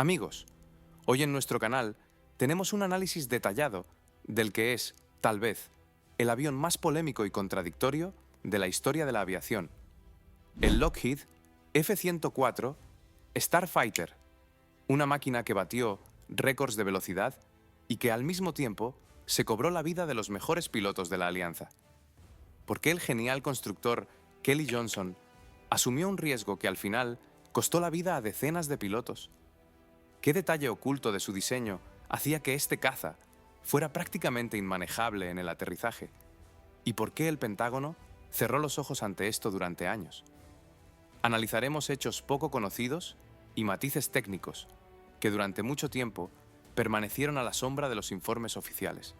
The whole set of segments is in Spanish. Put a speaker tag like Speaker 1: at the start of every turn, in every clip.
Speaker 1: Amigos, hoy en nuestro canal tenemos un análisis detallado del que es, tal vez, el avión más polémico y contradictorio de la historia de la aviación. El Lockheed F-104 Starfighter, una máquina que batió récords de velocidad y que al mismo tiempo se cobró la vida de los mejores pilotos de la Alianza. ¿Por qué el genial constructor Kelly Johnson asumió un riesgo que al final costó la vida a decenas de pilotos? ¿Qué detalle oculto de su diseño hacía que este caza fuera prácticamente inmanejable en el aterrizaje? ¿Y por qué el Pentágono cerró los ojos ante esto durante años? Analizaremos hechos poco conocidos y matices técnicos que durante mucho tiempo permanecieron a la sombra de los informes oficiales.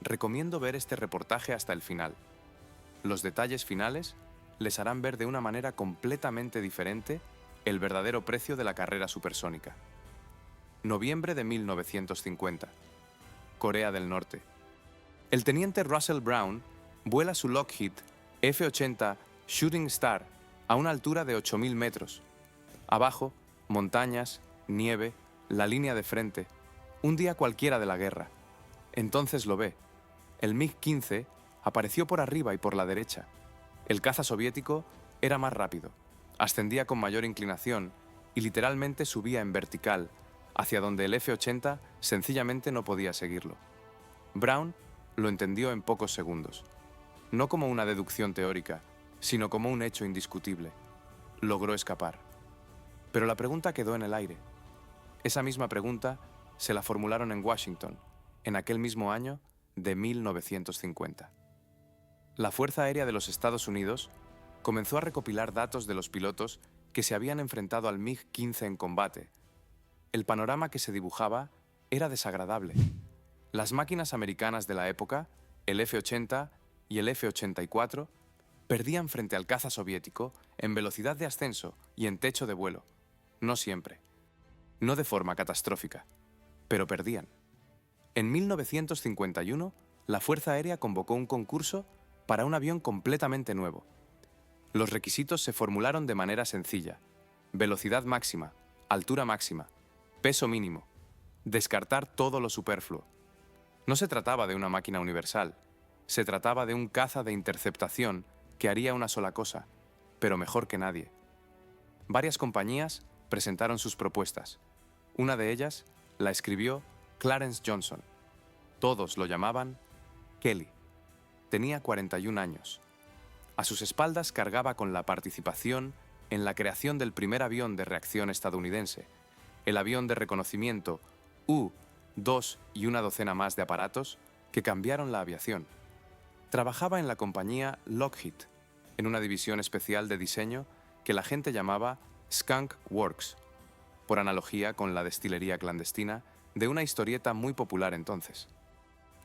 Speaker 1: Recomiendo ver este reportaje hasta el final. Los detalles finales les harán ver de una manera completamente diferente el verdadero precio de la carrera supersónica. Noviembre de 1950. Corea del Norte. El teniente Russell Brown vuela su Lockheed F-80 Shooting Star a una altura de 8.000 metros. Abajo, montañas, nieve, la línea de frente, un día cualquiera de la guerra. Entonces lo ve. El MiG-15 apareció por arriba y por la derecha. El caza soviético era más rápido, ascendía con mayor inclinación y literalmente subía en vertical, hacia donde el F-80 sencillamente no podía seguirlo. Brown lo entendió en pocos segundos, no como una deducción teórica, sino como un hecho indiscutible. Logró escapar. Pero la pregunta quedó en el aire. Esa misma pregunta se la formularon en Washington, en aquel mismo año de 1950. La Fuerza Aérea de los Estados Unidos comenzó a recopilar datos de los pilotos que se habían enfrentado al MiG-15 en combate. El panorama que se dibujaba era desagradable. Las máquinas americanas de la época, el F-80 y el F-84, perdían frente al caza soviético en velocidad de ascenso y en techo de vuelo. No siempre. No de forma catastrófica, pero perdían. En 1951, la Fuerza Aérea convocó un concurso para un avión completamente nuevo. Los requisitos se formularon de manera sencilla: velocidad máxima, altura máxima, peso mínimo, descartar todo lo superfluo. No se trataba de una máquina universal, se trataba de un caza de interceptación que haría una sola cosa, pero mejor que nadie. Varias compañías presentaron sus propuestas. Una de ellas la escribió Clarence Johnson. Todos lo llamaban Kelly. Tenía 41 años. A sus espaldas cargaba con la participación en la creación del primer avión de reacción estadounidense, el avión de reconocimiento U-2 y una docena más de aparatos que cambiaron la aviación. Trabajaba en la compañía Lockheed, en una división especial de diseño que la gente llamaba Skunk Works, por analogía con la destilería clandestina de una historieta muy popular entonces.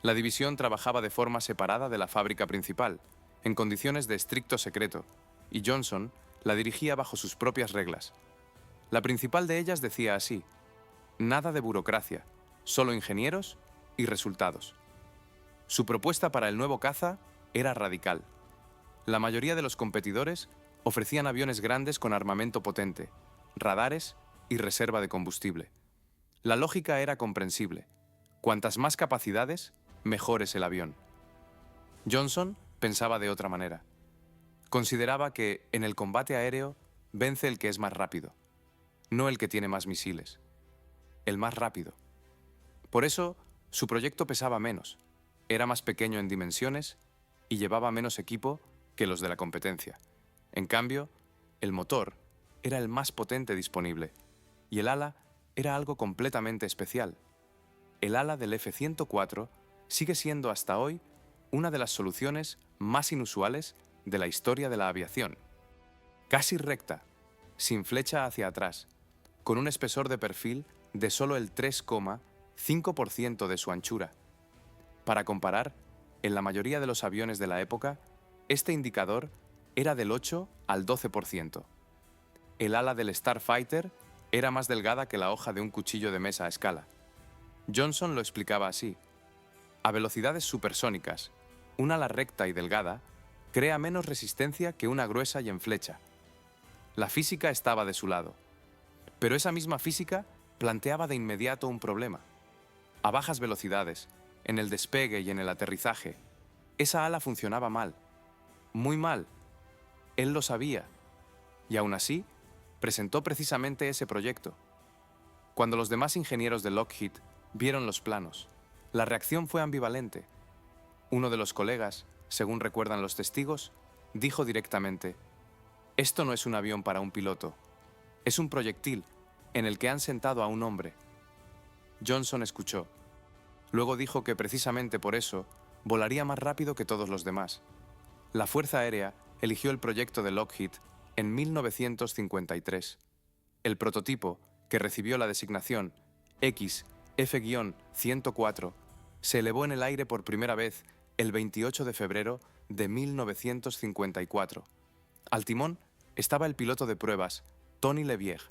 Speaker 1: La división trabajaba de forma separada de la fábrica principal, en condiciones de estricto secreto, y Johnson la dirigía bajo sus propias reglas. La principal de ellas decía así: nada de burocracia, solo ingenieros y resultados. Su propuesta para el nuevo caza era radical. La mayoría de los competidores ofrecían aviones grandes con armamento potente, radares y reserva de combustible. La lógica era comprensible. Cuantas más capacidades, mejor es el avión. Johnson pensaba de otra manera. Consideraba que en el combate aéreo vence el que es más rápido, no el que tiene más misiles, el más rápido. Por eso, su proyecto pesaba menos, era más pequeño en dimensiones y llevaba menos equipo que los de la competencia. En cambio, el motor era el más potente disponible y el ala era algo completamente especial. El ala del F-104 sigue siendo hasta hoy una de las soluciones más inusuales de la historia de la aviación. Casi recta, sin flecha hacia atrás, con un espesor de perfil de solo el 3,5% de su anchura. Para comparar, en la mayoría de los aviones de la época, este indicador era del 8 al 12%. El ala del Starfighter era más delgada que la hoja de un cuchillo de mesa a escala. Johnson lo explicaba así: a velocidades supersónicas, un ala recta y delgada crea menos resistencia que una gruesa y en flecha. La física estaba de su lado, pero esa misma física planteaba de inmediato un problema. A bajas velocidades, en el despegue y en el aterrizaje, esa ala funcionaba mal, muy mal. Él lo sabía, y aún así, presentó precisamente ese proyecto. Cuando los demás ingenieros de Lockheed vieron los planos, la reacción fue ambivalente. Uno de los colegas, según recuerdan los testigos, dijo directamente: «Esto no es un avión para un piloto, es un proyectil en el que han sentado a un hombre». Johnson escuchó. Luego dijo que precisamente por eso volaría más rápido que todos los demás. La Fuerza Aérea eligió el proyecto de Lockheed en 1953. El prototipo, que recibió la designación XF-104, se elevó en el aire por primera vez el 28 de febrero de 1954. Al timón estaba el piloto de pruebas, Tony LeVier.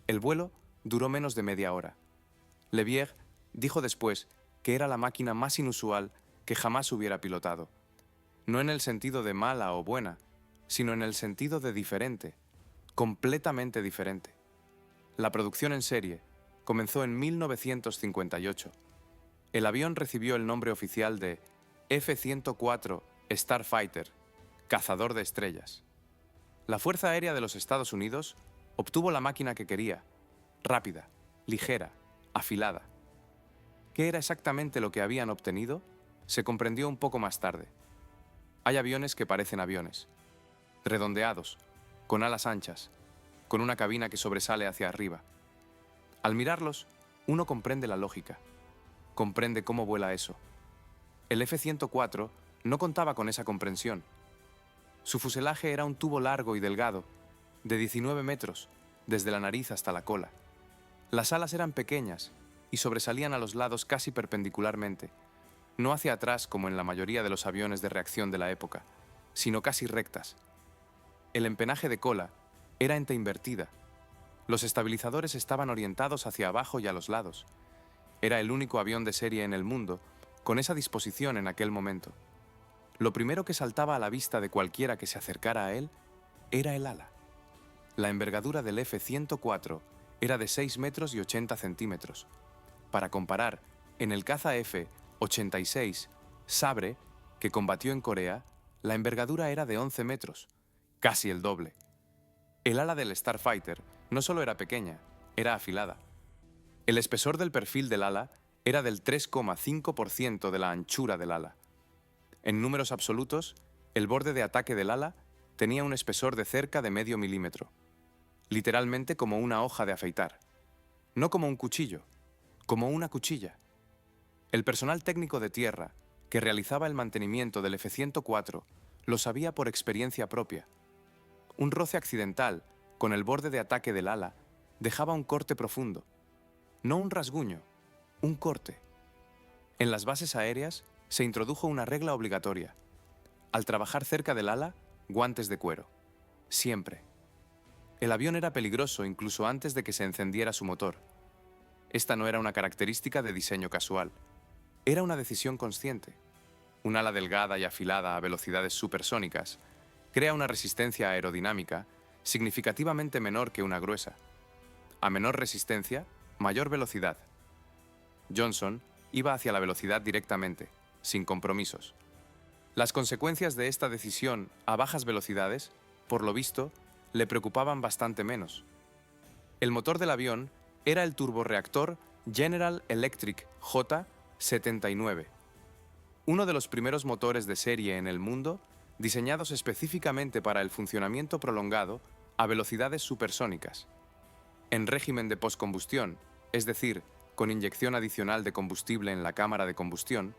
Speaker 1: El vuelo duró menos de media hora. LeVier dijo después que era la máquina más inusual que jamás hubiera pilotado. No en el sentido de mala o buena, sino en el sentido de diferente, completamente diferente. La producción en serie comenzó en 1958. El avión recibió el nombre oficial de F-104 Starfighter, cazador de estrellas. La Fuerza Aérea de los Estados Unidos obtuvo la máquina que quería, rápida, ligera, afilada. ¿Qué era exactamente lo que habían obtenido? Se comprendió un poco más tarde. Hay aviones que parecen aviones, redondeados, con alas anchas, con una cabina que sobresale hacia arriba. Al mirarlos, uno comprende la lógica, comprende cómo vuela eso. El F-104 no contaba con esa comprensión. Su fuselaje era un tubo largo y delgado, de 19 metros, desde la nariz hasta la cola. Las alas eran pequeñas y sobresalían a los lados casi perpendicularmente, no hacia atrás como en la mayoría de los aviones de reacción de la época, sino casi rectas. El empenaje de cola era ente invertida. Los estabilizadores estaban orientados hacia abajo y a los lados. Era el único avión de serie en el mundo con esa disposición en aquel momento. Lo primero que saltaba a la vista de cualquiera que se acercara a él era el ala. La envergadura del F-104 era de 6 metros y 80 centímetros. Para comparar, en el caza F-86 Sabre, que combatió en Corea, la envergadura era de 11 metros, casi el doble. El ala del Starfighter no solo era pequeña, era afilada. El espesor del perfil del ala era del 3,5% de la anchura del ala. En números absolutos, el borde de ataque del ala tenía un espesor de cerca de medio milímetro, literalmente como una hoja de afeitar, no como un cuchillo, como una cuchilla. El personal técnico de tierra, que realizaba el mantenimiento del F-104, lo sabía por experiencia propia. Un roce accidental con el borde de ataque del ala dejaba un corte profundo, no un rasguño, un corte. En las bases aéreas se introdujo una regla obligatoria. Al trabajar cerca del ala, guantes de cuero. Siempre. El avión era peligroso incluso antes de que se encendiera su motor. Esta no era una característica de diseño casual. Era una decisión consciente. Un ala delgada y afilada a velocidades supersónicas crea una resistencia aerodinámica significativamente menor que una gruesa. A menor resistencia, mayor velocidad. Johnson iba hacia la velocidad directamente, sin compromisos. Las consecuencias de esta decisión a bajas velocidades, por lo visto, le preocupaban bastante menos. El motor del avión era el turborreactor General Electric J-79, uno de los primeros motores de serie en el mundo diseñados específicamente para el funcionamiento prolongado a velocidades supersónicas. En régimen de postcombustión, es decir, con inyección adicional de combustible en la cámara de combustión,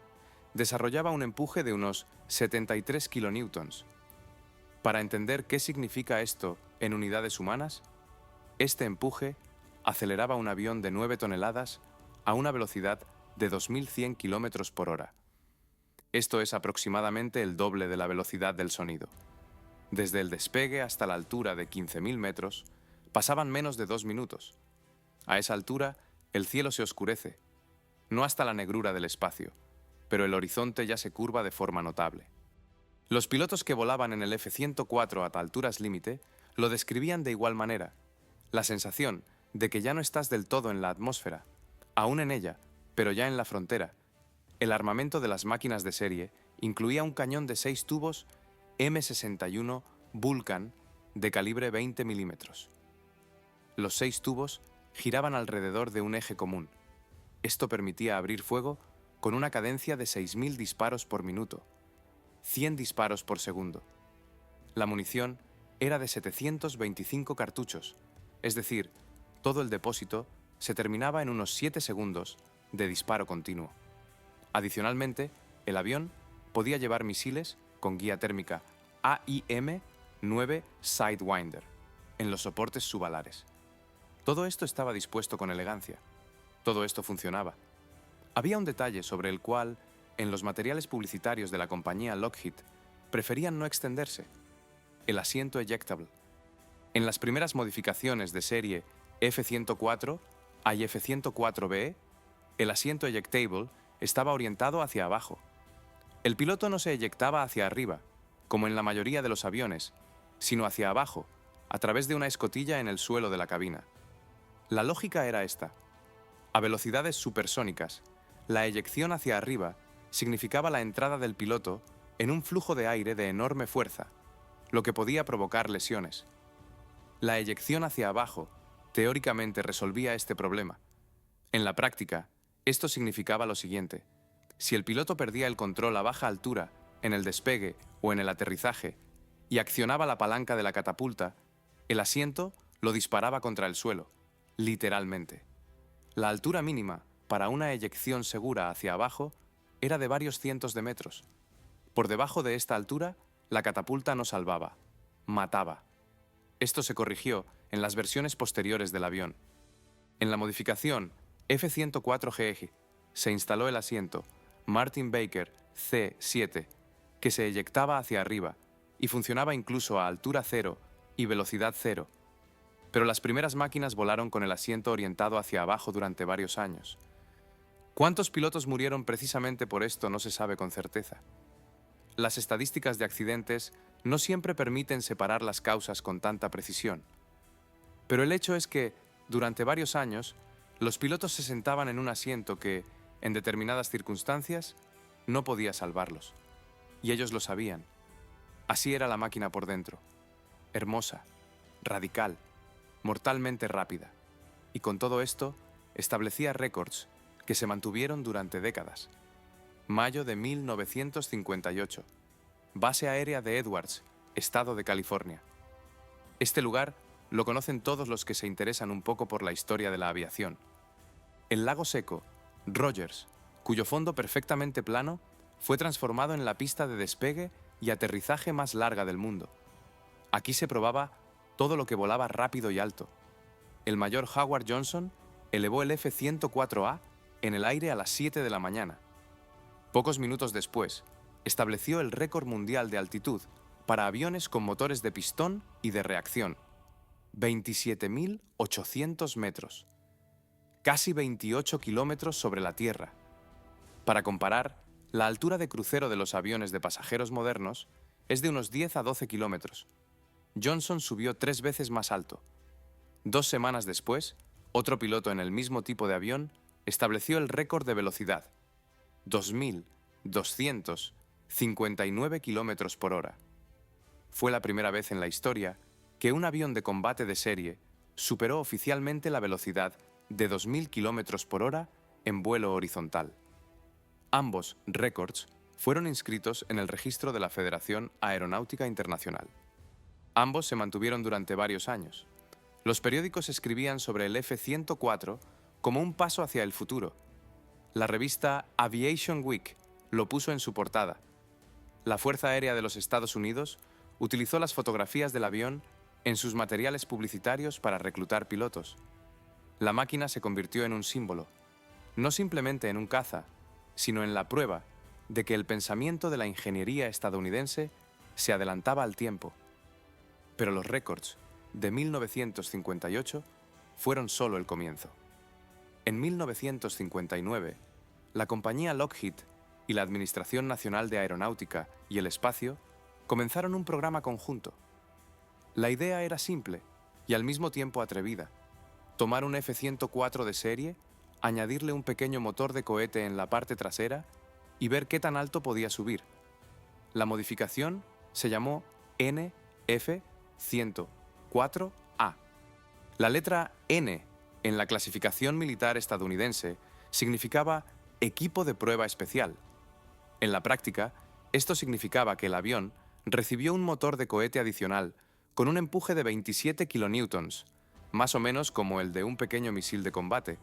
Speaker 1: desarrollaba un empuje de unos 73 kilonewtons. Para entender qué significa esto en unidades humanas, este empuje aceleraba un avión de 9 toneladas a una velocidad de 2.100 kilómetros por hora. Esto es aproximadamente el doble de la velocidad del sonido. Desde el despegue hasta la altura de 15.000 metros, pasaban menos de 2 minutos. A esa altura, el cielo se oscurece, no hasta la negrura del espacio, pero el horizonte ya se curva de forma notable. Los pilotos que volaban en el F-104 a alturas límite lo describían de igual manera. La sensación de que ya no estás del todo en la atmósfera, aún en ella, pero ya en la frontera. El armamento de las máquinas de serie incluía un cañón de 6 tubos M61 Vulcan de calibre 20 milímetros. Los 6 tubos giraban alrededor de un eje común. Esto permitía abrir fuego con una cadencia de 6.000 disparos por minuto, 100 disparos por segundo. La munición era de 725 cartuchos, es decir, todo el depósito se terminaba en unos 7 segundos de disparo continuo. Adicionalmente, el avión podía llevar misiles con guía térmica AIM-9 Sidewinder en los soportes subalares. Todo esto estaba dispuesto con elegancia. Todo esto funcionaba. Había un detalle sobre el cual, en los materiales publicitarios de la compañía Lockheed, preferían no extenderse: el asiento eyectable. En las primeras modificaciones de serie F-104 a F-104B, el asiento eyectable estaba orientado hacia abajo. El piloto no se eyectaba hacia arriba, como en la mayoría de los aviones, sino hacia abajo, a través de una escotilla en el suelo de la cabina. La lógica era esta: a velocidades supersónicas, la eyección hacia arriba significaba la entrada del piloto en un flujo de aire de enorme fuerza, lo que podía provocar lesiones. La eyección hacia abajo teóricamente resolvía este problema. En la práctica, esto significaba lo siguiente: si el piloto perdía el control a baja altura, en el despegue o en el aterrizaje, y accionaba la palanca de la catapulta, el asiento lo disparaba contra el suelo, literalmente. La altura mínima para una eyección segura hacia abajo era de varios cientos de metros. Por debajo de esta altura, la catapulta no salvaba, mataba. Esto se corrigió en las versiones posteriores del avión. En la modificación F-104G se instaló el asiento Martin Baker C-7, que se eyectaba hacia arriba y funcionaba incluso a altura cero y velocidad cero. Pero las primeras máquinas volaron con el asiento orientado hacia abajo durante varios años. ¿Cuántos pilotos murieron precisamente por esto? No se sabe con certeza. Las estadísticas de accidentes no siempre permiten separar las causas con tanta precisión. Pero el hecho es que, durante varios años, los pilotos se sentaban en un asiento que, en determinadas circunstancias, no podía salvarlos. Y ellos lo sabían. Así era la máquina por dentro: hermosa, radical, mortalmente rápida. Y con todo esto, establecía récords que se mantuvieron durante décadas. Mayo de 1958. Base aérea de Edwards, estado de California. Este lugar lo conocen todos los que se interesan un poco por la historia de la aviación. El lago seco, Rogers, cuyo fondo perfectamente plano, fue transformado en la pista de despegue y aterrizaje más larga del mundo. Aquí se probaba todo lo que volaba rápido y alto. El mayor Howard Johnson elevó el F-104A en el aire a las 7 de la mañana. Pocos minutos después, estableció el récord mundial de altitud para aviones con motores de pistón y de reacción: 27.800 metros, casi 28 kilómetros sobre la Tierra. Para comparar, la altura de crucero de los aviones de pasajeros modernos es de unos 10 a 12 kilómetros. Johnson subió 3 veces más alto. 2 semanas después, otro piloto en el mismo tipo de avión estableció el récord de velocidad: 2.259 kilómetros por hora. Fue la primera vez en la historia que un avión de combate de serie superó oficialmente la velocidad de 2.000 kilómetros por hora en vuelo horizontal. Ambos récords fueron inscritos en el registro de la Federación Aeronáutica Internacional. Ambos se mantuvieron durante varios años. Los periódicos escribían sobre el F-104 como un paso hacia el futuro. La revista Aviation Week lo puso en su portada. La Fuerza Aérea de los Estados Unidos utilizó las fotografías del avión en sus materiales publicitarios para reclutar pilotos. La máquina se convirtió en un símbolo, no simplemente en un caza, sino en la prueba de que el pensamiento de la ingeniería estadounidense se adelantaba al tiempo. Pero los récords de 1958 fueron solo el comienzo. En 1959, la compañía Lockheed y la Administración Nacional de Aeronáutica y el Espacio comenzaron un programa conjunto. La idea era simple y al mismo tiempo atrevida: Tomar un F-104 de serie, añadirle un pequeño motor de cohete en la parte trasera y ver qué tan alto podía subir. La modificación se llamó NF-104A. La letra N en la clasificación militar estadounidense significaba equipo de prueba especial. En la práctica, esto significaba que el avión recibió un motor de cohete adicional con un empuje de 27 kilonewtons, más o menos como el de un pequeño misil de combate,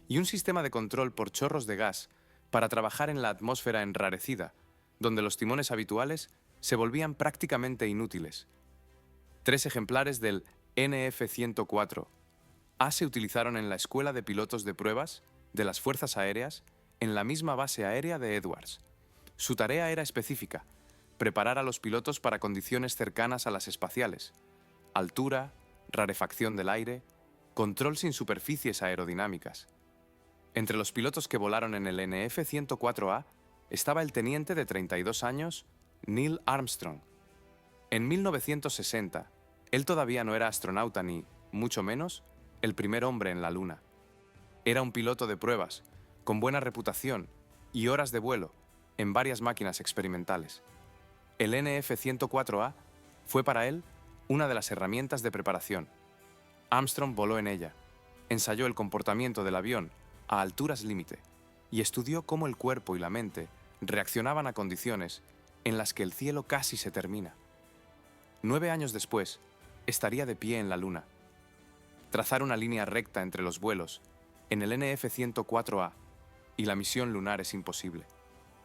Speaker 1: y un sistema de control por chorros de gas para trabajar en la atmósfera enrarecida, donde los timones habituales se volvían prácticamente inútiles. 3 ejemplares del NF-104A se utilizaron en la Escuela de Pilotos de Pruebas de las Fuerzas Aéreas en la misma base aérea de Edwards. Su tarea era específica: preparar a los pilotos para condiciones cercanas a las espaciales: altura, rarefacción del aire, control sin superficies aerodinámicas. Entre los pilotos que volaron en el NF-104A estaba el teniente de 32 años, Neil Armstrong. En 1960, él todavía no era astronauta ni, mucho menos, el primer hombre en la Luna. Era un piloto de pruebas, con buena reputación y horas de vuelo en varias máquinas experimentales. El NF-104A fue para él una de las herramientas de preparación. Armstrong voló en ella, ensayó el comportamiento del avión a alturas límite y estudió cómo el cuerpo y la mente reaccionaban a condiciones en las que el cielo casi se termina. 9 años después, estaría de pie en la Luna. Trazar una línea recta entre los vuelos en el NF-104A y la misión lunar es imposible.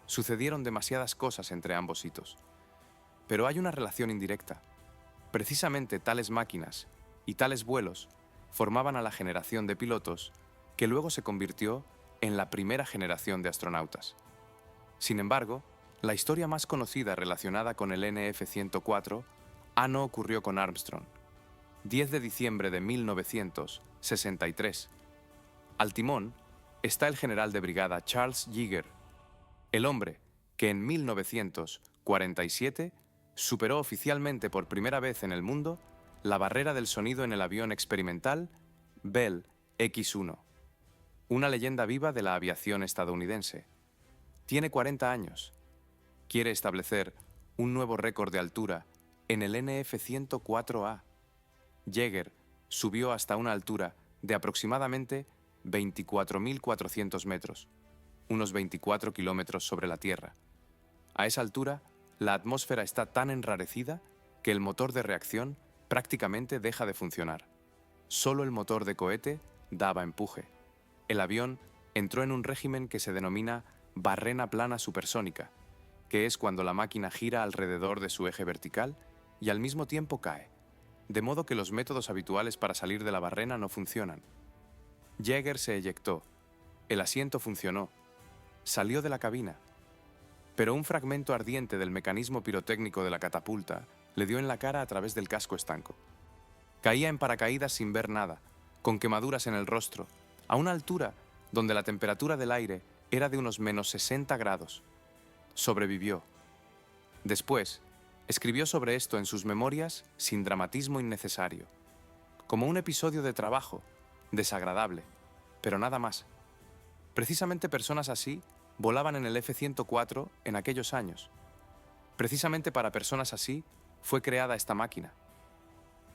Speaker 1: Sucedieron demasiadas cosas entre ambos hitos. Pero hay una relación indirecta. Precisamente tales máquinas y tales vuelos formaban a la generación de pilotos que luego se convirtió en la primera generación de astronautas. Sin embargo, la historia más conocida relacionada con el NF-104 no ocurrió con Armstrong. 10 de diciembre de 1963. Al timón está el general de brigada Charles Yeager, el hombre que en 1947 superó oficialmente por primera vez en el mundo la barrera del sonido en el avión experimental Bell X-1, una leyenda viva de la aviación estadounidense. Tiene 40 años. Quiere establecer un nuevo récord de altura en el NF-104A. Yeager subió hasta una altura de aproximadamente 24.400 metros, unos 24 kilómetros sobre la Tierra. A esa altura, la atmósfera está tan enrarecida que el motor de reacción prácticamente deja de funcionar. Solo el motor de cohete daba empuje. El avión entró en un régimen que se denomina barrena plana supersónica, que es cuando la máquina gira alrededor de su eje vertical y al mismo tiempo cae, de modo que los métodos habituales para salir de la barrena no funcionan. Yeager se eyectó, el asiento funcionó, salió de la cabina, pero un fragmento ardiente del mecanismo pirotécnico de la catapulta le dio en la cara a través del casco estanco. Caía en paracaídas sin ver nada, con quemaduras en el rostro, a una altura donde la temperatura del aire era de unos menos 60 grados. Sobrevivió. Después, escribió sobre esto en sus memorias sin dramatismo innecesario, como un episodio de trabajo, desagradable, pero nada más. Precisamente personas así volaban en el F-104 en aquellos años. Precisamente para personas así fue creada esta máquina.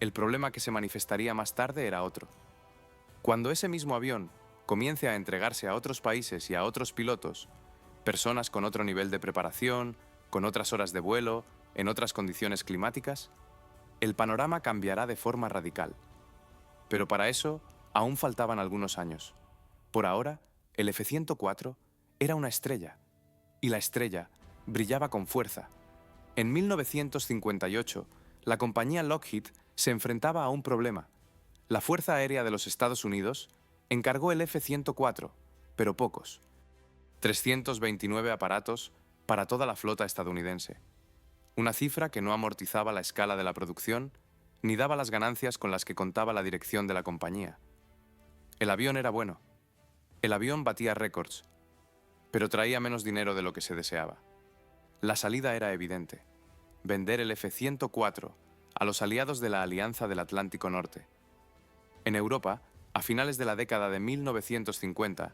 Speaker 1: El problema que se manifestaría más tarde era otro. Cuando ese mismo avión comience a entregarse a otros países y a otros pilotos, personas con otro nivel de preparación, con otras horas de vuelo, en otras condiciones climáticas, el panorama cambiará de forma radical. Pero para eso aún faltaban algunos años. Por ahora, el F-104 era una estrella, y la estrella brillaba con fuerza. En 1958, la compañía Lockheed se enfrentaba a un problema. La Fuerza Aérea de los Estados Unidos encargó el F-104, pero pocos. 329 aparatos para toda la flota estadounidense. Una cifra que no amortizaba la escala de la producción ni daba las ganancias con las que contaba la dirección de la compañía. El avión era bueno. El avión batía récords, pero traía menos dinero de lo que se deseaba. La salida era evidente: vender el F-104 a los aliados de la Alianza del Atlántico Norte. En Europa A finales de la década de 1950,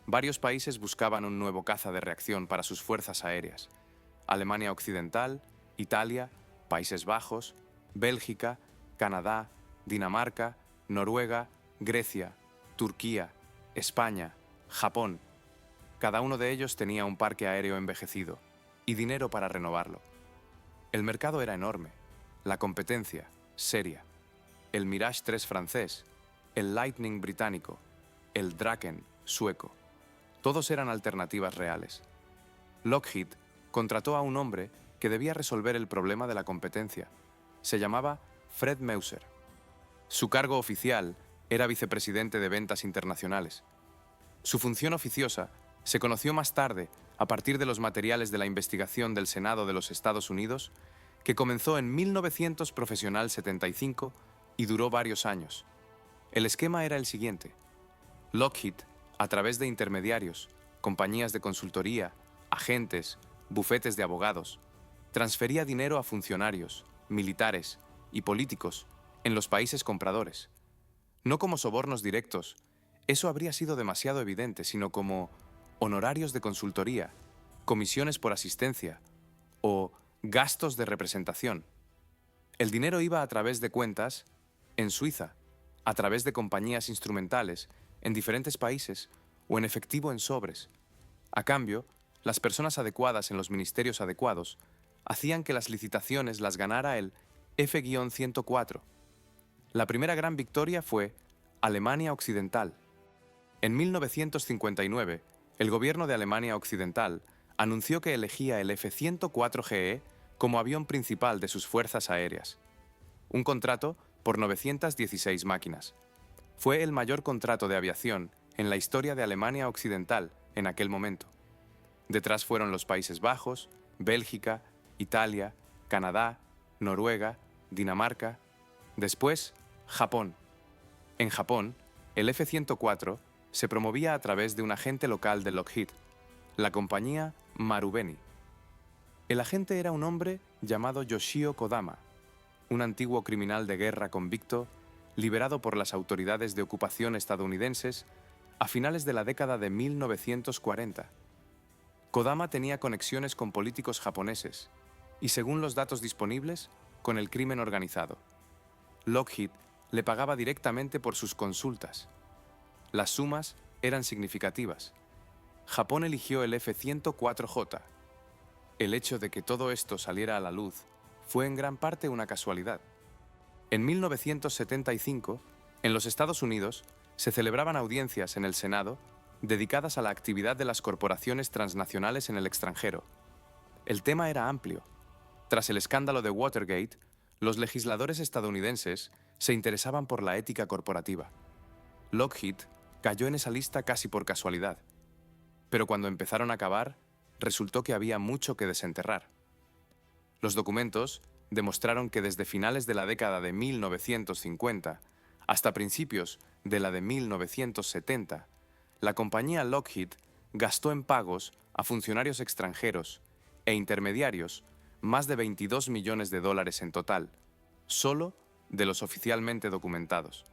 Speaker 1: varios países buscaban un nuevo caza de reacción para sus fuerzas aéreas. Alemania Occidental, Italia, Países Bajos, Bélgica, Canadá, Dinamarca, Noruega, Grecia, Turquía, España, Japón. Cada uno de ellos tenía un parque aéreo envejecido y dinero para renovarlo. El mercado era enorme, la competencia, seria. El Mirage 3 francés, el Lightning británico, el Draken sueco. Todos eran alternativas reales. Lockheed contrató a un hombre que debía resolver el problema de la competencia. Se llamaba Fred Meuser. Su cargo oficial era vicepresidente de ventas internacionales. Su función oficiosa se conoció más tarde a partir de los materiales de la investigación del Senado de los Estados Unidos, que comenzó en 1975 y duró varios años. El esquema era el siguiente. Lockheed, a través de intermediarios, compañías de consultoría, agentes, bufetes de abogados, transfería dinero a funcionarios, militares y políticos en los países compradores. No como sobornos directos, eso habría sido demasiado evidente, sino como honorarios de consultoría, comisiones por asistencia o gastos de representación. El dinero iba a través de cuentas en Suiza, a través de compañías instrumentales en diferentes países o en efectivo en sobres. A cambio, las personas adecuadas en los ministerios adecuados hacían que las licitaciones las ganara el F-104. La primera gran victoria fue Alemania Occidental. En 1959, el gobierno de Alemania Occidental anunció que elegía el F-104GE como avión principal de sus fuerzas aéreas. Un contrato por 916 máquinas. Fue el mayor contrato de aviación en la historia de Alemania Occidental en aquel momento. Detrás fueron los Países Bajos, Bélgica, Italia, Canadá, Noruega, Dinamarca. Después, Japón. En Japón, el F-104 se promovía a través de un agente local de Lockheed, la compañía Marubeni. El agente era un hombre llamado Yoshio Kodama, un antiguo criminal de guerra convicto, liberado por las autoridades de ocupación estadounidenses a finales de la década de 1940. Kodama tenía conexiones con políticos japoneses y, según los datos disponibles, con el crimen organizado. Lockheed le pagaba directamente por sus consultas. Las sumas eran significativas. Japón eligió el F-104J. El hecho de que todo esto saliera a la luz fue en gran parte una casualidad. En 1975, en los Estados Unidos, se celebraban audiencias en el Senado dedicadas a la actividad de las corporaciones transnacionales en el extranjero. El tema era amplio. Tras el escándalo de Watergate, los legisladores estadounidenses se interesaban por la ética corporativa. Lockheed cayó en esa lista casi por casualidad. Pero cuando empezaron a cavar, resultó que había mucho que desenterrar. Los documentos demostraron que desde finales de la década de 1950 hasta principios de la de 1970, la compañía Lockheed gastó en pagos a funcionarios extranjeros e intermediarios más de $22 millones en total, solo de los oficialmente documentados.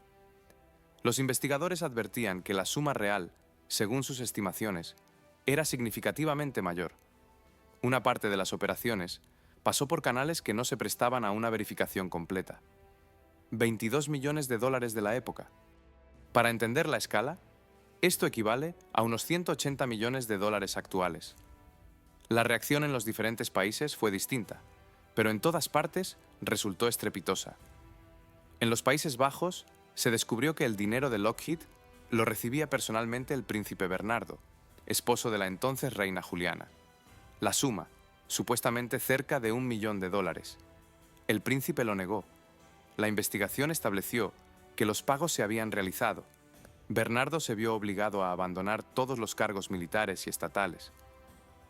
Speaker 1: Los investigadores advertían que la suma real, según sus estimaciones, era significativamente mayor. Una parte de las operaciones pasó por canales que no se prestaban a una verificación completa. $22 millones de la época. Para entender la escala, esto equivale a unos $180 millones actuales. La reacción en los diferentes países fue distinta, pero en todas partes resultó estrepitosa. En los Países Bajos se descubrió que el dinero de Lockheed lo recibía personalmente el príncipe Bernardo, esposo de la entonces reina Juliana. La suma, supuestamente cerca de $1 millón. El príncipe lo negó. La investigación estableció que los pagos se habían realizado. Bernardo se vio obligado a abandonar todos los cargos militares y estatales.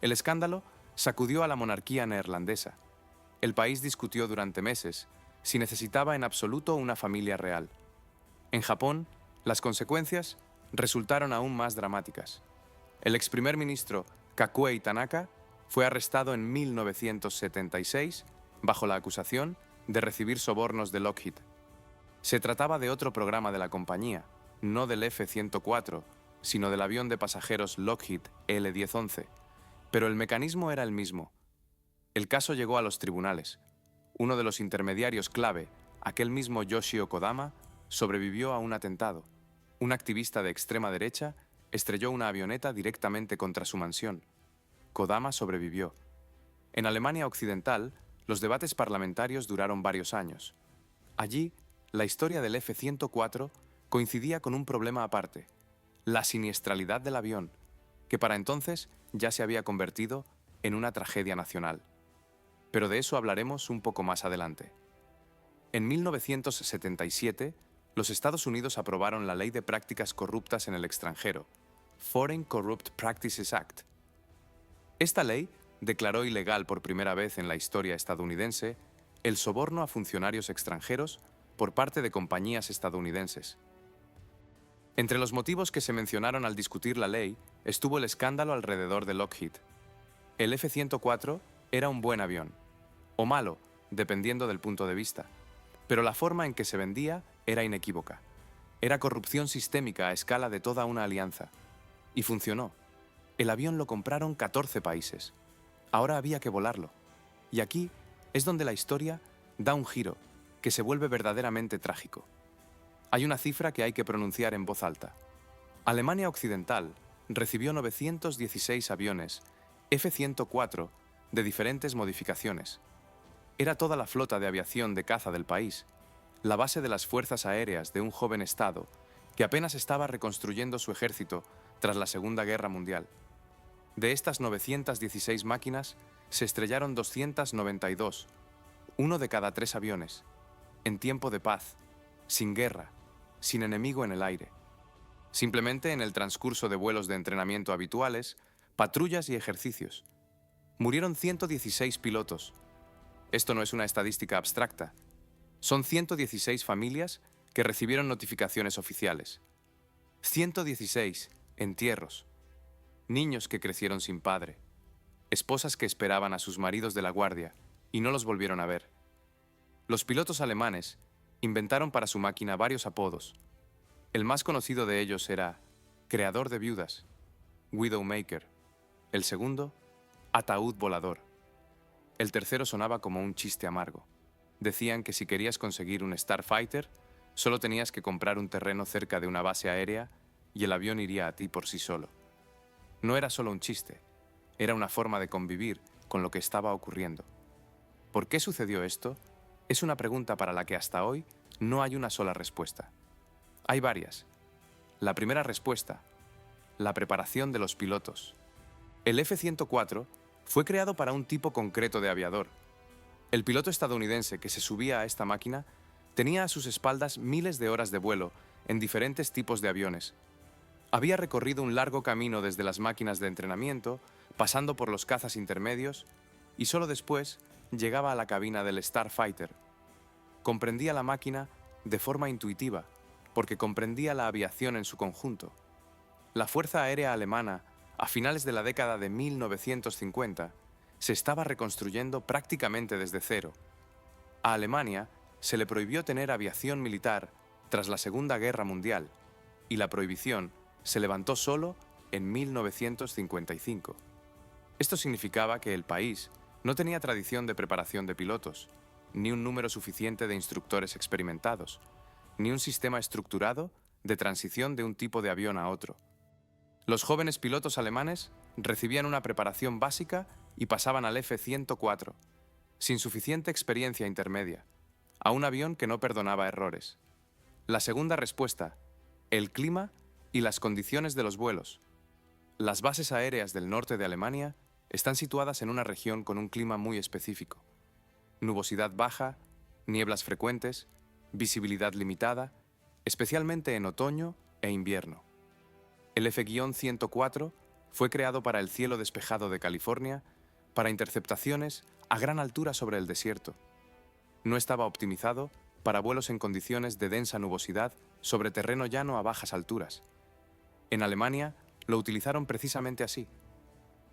Speaker 1: El escándalo sacudió a la monarquía neerlandesa. El país discutió durante meses si necesitaba en absoluto una familia real. En Japón, las consecuencias resultaron aún más dramáticas. El ex primer ministro Kakuei Tanaka fue arrestado en 1976 bajo la acusación de recibir sobornos de Lockheed. Se trataba de otro programa de la compañía, no del F-104, sino del avión de pasajeros Lockheed L-1011, pero el mecanismo era el mismo. El caso llegó a los tribunales. Uno de los intermediarios clave, aquel mismo Yoshio Kodama, sobrevivió a un atentado. Un activista de extrema derecha estrelló una avioneta directamente contra su mansión. Kodama sobrevivió. En Alemania Occidental, los debates parlamentarios duraron varios años. Allí, la historia del F-104 coincidía con un problema aparte: la siniestralidad del avión, que para entonces ya se había convertido en una tragedia nacional. Pero de eso hablaremos un poco más adelante. En 1977, los Estados Unidos aprobaron la Ley de Prácticas Corruptas en el Extranjero, Foreign Corrupt Practices Act. Esta ley declaró ilegal por primera vez en la historia estadounidense el soborno a funcionarios extranjeros por parte de compañías estadounidenses. Entre los motivos que se mencionaron al discutir la ley estuvo el escándalo alrededor de Lockheed. El F-104 era un buen avión, o malo, dependiendo del punto de vista, pero la forma en que se vendía era inequívoca. Era corrupción sistémica a escala de toda una alianza. Y funcionó. El avión lo compraron 14 países. Ahora había que volarlo. Y aquí es donde la historia da un giro que se vuelve verdaderamente trágico. Hay una cifra que hay que pronunciar en voz alta. Alemania Occidental recibió 916 aviones F-104 de diferentes modificaciones. Era toda la flota de aviación de caza del país, la base de las fuerzas aéreas de un joven Estado que apenas estaba reconstruyendo su ejército tras la Segunda Guerra Mundial. De estas 916 máquinas, se estrellaron 292, uno de cada 3 aviones, en tiempo de paz, sin guerra, sin enemigo en el aire. Simplemente en el transcurso de vuelos de entrenamiento habituales, patrullas y ejercicios. Murieron 116 pilotos. Esto no es una estadística abstracta. Son 116 familias que recibieron notificaciones oficiales. 116 entierros. Niños que crecieron sin padre. Esposas que esperaban a sus maridos de la guardia y no los volvieron a ver. Los pilotos alemanes inventaron para su máquina varios apodos. El más conocido de ellos era Creador de Viudas, Widowmaker. El segundo, Ataúd Volador. El tercero sonaba como un chiste amargo. Decían que si querías conseguir un Starfighter, solo tenías que comprar un terreno cerca de una base aérea y el avión iría a ti por sí solo. No era solo un chiste, era una forma de convivir con lo que estaba ocurriendo. ¿Por qué sucedió esto? Es una pregunta para la que hasta hoy no hay una sola respuesta. Hay varias. La primera respuesta: la preparación de los pilotos. El F-104 fue creado para un tipo concreto de aviador. El piloto estadounidense que se subía a esta máquina tenía a sus espaldas miles de horas de vuelo en diferentes tipos de aviones. Había recorrido un largo camino desde las máquinas de entrenamiento, pasando por los cazas intermedios, y solo después llegaba a la cabina del Starfighter. Comprendía la máquina de forma intuitiva, porque comprendía la aviación en su conjunto. La Fuerza Aérea Alemana, a finales de la década de 1950, se estaba reconstruyendo prácticamente desde cero. A Alemania se le prohibió tener aviación militar tras la Segunda Guerra Mundial, y la prohibición se levantó solo en 1955. Esto significaba que el país no tenía tradición de preparación de pilotos, ni un número suficiente de instructores experimentados, ni un sistema estructurado de transición de un tipo de avión a otro. Los jóvenes pilotos alemanes recibían una preparación básica y pasaban al F-104, sin suficiente experiencia intermedia, a un avión que no perdonaba errores. La segunda respuesta: el clima y las condiciones de los vuelos. Las bases aéreas del norte de Alemania están situadas en una región con un clima muy específico. Nubosidad baja, nieblas frecuentes, visibilidad limitada, especialmente en otoño e invierno. El F-104 fue creado para el cielo despejado de California, para interceptaciones a gran altura sobre el desierto. No estaba optimizado para vuelos en condiciones de densa nubosidad sobre terreno llano a bajas alturas. En Alemania lo utilizaron precisamente así.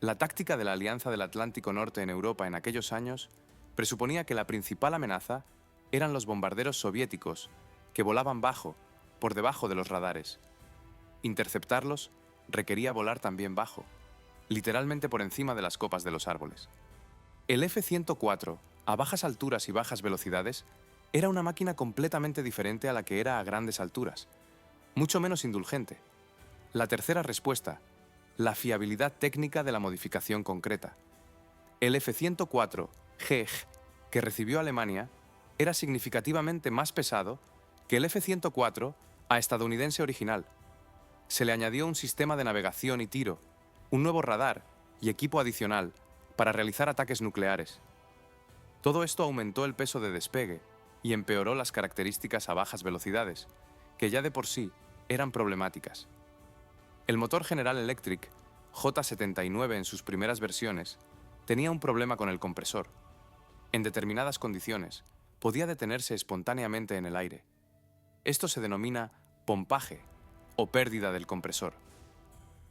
Speaker 1: La táctica de la Alianza del Atlántico Norte en Europa en aquellos años presuponía que la principal amenaza eran los bombarderos soviéticos, que volaban bajo, por debajo de los radares. Interceptarlos requería volar también bajo, literalmente por encima de las copas de los árboles. El F-104, a bajas alturas y bajas velocidades, era una máquina completamente diferente a la que era a grandes alturas, mucho menos indulgente. La tercera respuesta, la fiabilidad técnica de la modificación concreta. El F-104 GEG que recibió Alemania era significativamente más pesado que el F-104 A estadounidense original. Se le añadió un sistema de navegación y tiro, un nuevo radar y equipo adicional para realizar ataques nucleares. Todo esto aumentó el peso de despegue y empeoró las características a bajas velocidades, que ya de por sí eran problemáticas. El motor General Electric, J79 en sus primeras versiones, tenía un problema con el compresor. En determinadas condiciones, podía detenerse espontáneamente en el aire. Esto se denomina pompaje o pérdida del compresor.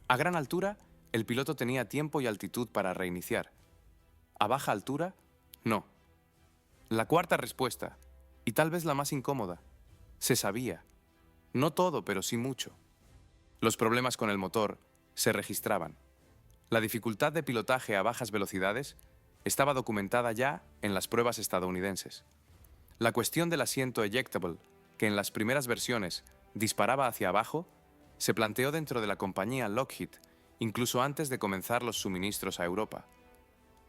Speaker 1: A gran altura, el piloto tenía tiempo y altitud para reiniciar. A baja altura, no. La cuarta respuesta, y tal vez la más incómoda, se sabía. No todo, pero sí mucho. Los problemas con el motor se registraban. La dificultad de pilotaje a bajas velocidades estaba documentada ya en las pruebas estadounidenses. La cuestión del asiento ejectable, que en las primeras versiones disparaba hacia abajo, se planteó dentro de la compañía Lockheed, incluso antes de comenzar los suministros a Europa.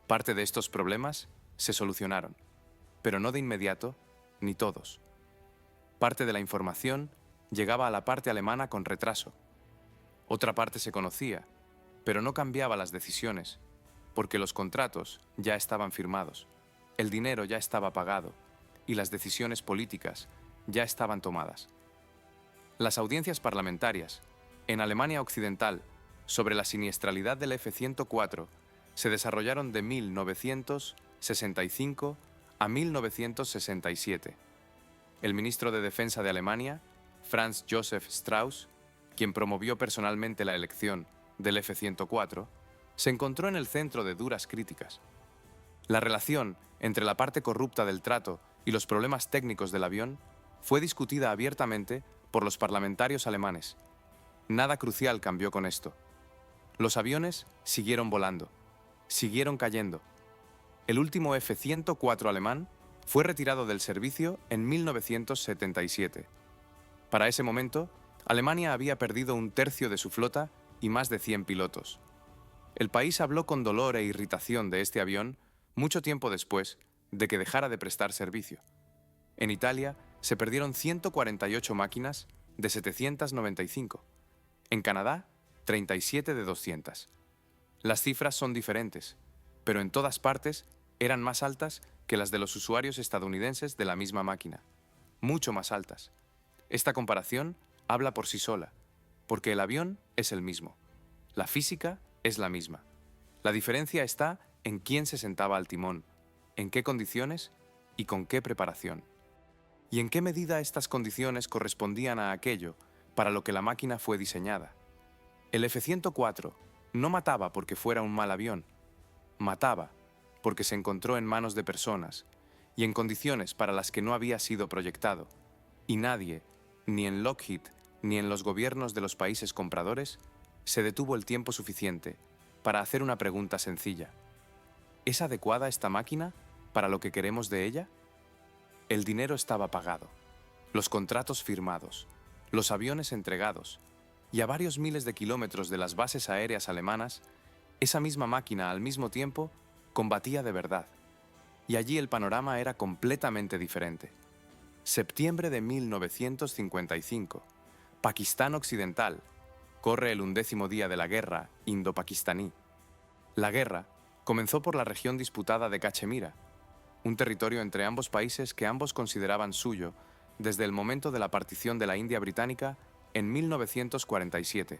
Speaker 1: Parte de estos problemas se solucionaron, pero no de inmediato, ni todos. Parte de la información llegaba a la parte alemana con retraso. Otra parte se conocía, pero no cambiaba las decisiones, porque los contratos ya estaban firmados, el dinero ya estaba pagado y las decisiones políticas ya estaban tomadas. Las audiencias parlamentarias, en Alemania Occidental, sobre la siniestralidad del F-104 se desarrollaron de 1965 a 1967. El ministro de Defensa de Alemania, Franz Josef Strauß, quien promovió personalmente la elección del F-104, se encontró en el centro de duras críticas. La relación entre la parte corrupta del trato y los problemas técnicos del avión fue discutida abiertamente por los parlamentarios alemanes. Nada crucial cambió con esto. Los aviones siguieron volando, siguieron cayendo. El último F-104 alemán fue retirado del servicio en 1977. Para ese momento, Alemania había perdido un tercio de su flota y más de 100 pilotos. El país habló con dolor e irritación de este avión mucho tiempo después de que dejara de prestar servicio. En Italia se perdieron 148 máquinas de 795. En Canadá, 37 de 200. Las cifras son diferentes, pero en todas partes eran más altas que las de los usuarios estadounidenses de la misma máquina. Mucho más altas. Esta comparación habla por sí sola, porque el avión es el mismo. La física es la misma. La diferencia está en quién se sentaba al timón, en qué condiciones y con qué preparación. Y en qué medida estas condiciones correspondían a aquello para lo que la máquina fue diseñada. El F-104 no mataba porque fuera un mal avión, mataba porque se encontró en manos de personas y en condiciones para las que no había sido proyectado, y nadie, ni en Lockheed ni en los gobiernos de los países compradores, se detuvo el tiempo suficiente para hacer una pregunta sencilla. ¿Es adecuada esta máquina para lo que queremos de ella? El dinero estaba pagado, los contratos firmados, los aviones entregados, y a varios miles de kilómetros de las bases aéreas alemanas, esa misma máquina al mismo tiempo combatía de verdad. Y allí el panorama era completamente diferente. Septiembre de 1955, Pakistán Occidental, corre el 11º día de la guerra indo-pakistaní. La guerra comenzó por la región disputada de Cachemira, un territorio entre ambos países que ambos consideraban suyo desde el momento de la partición de la India británica en 1947.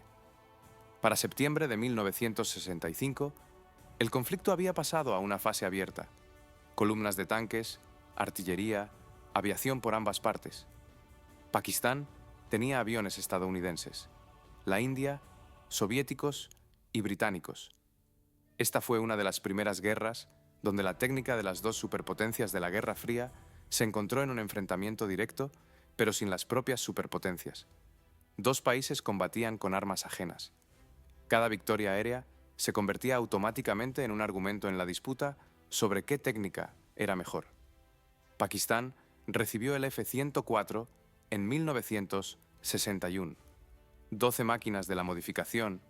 Speaker 1: Para septiembre de 1965, el conflicto había pasado a una fase abierta. Columnas de tanques, artillería, aviación por ambas partes. Pakistán tenía aviones estadounidenses, la India, soviéticos y británicos. Esta fue una de las primeras guerras donde la técnica de las dos superpotencias de la Guerra Fría se encontró en un enfrentamiento directo, pero sin las propias superpotencias. Dos países combatían con armas ajenas. Cada victoria aérea se convertía automáticamente en un argumento en la disputa sobre qué técnica era mejor. Pakistán recibió el F-104 en 1961. 12 máquinas de la modificación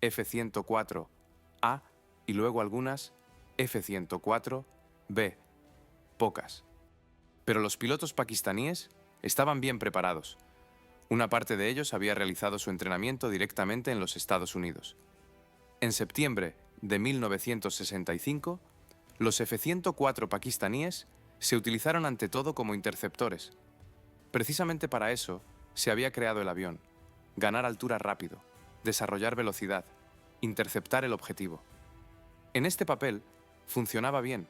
Speaker 1: F-104A y luego algunas F-104B, pocas. Pero los pilotos pakistaníes estaban bien preparados. Una parte de ellos había realizado su entrenamiento directamente en los Estados Unidos. En septiembre de 1965, los F-104 pakistaníes se utilizaron ante todo como interceptores. Precisamente para eso se había creado el avión: ganar altura rápido, desarrollar velocidad, interceptar el objetivo. En este papel funcionaba bien,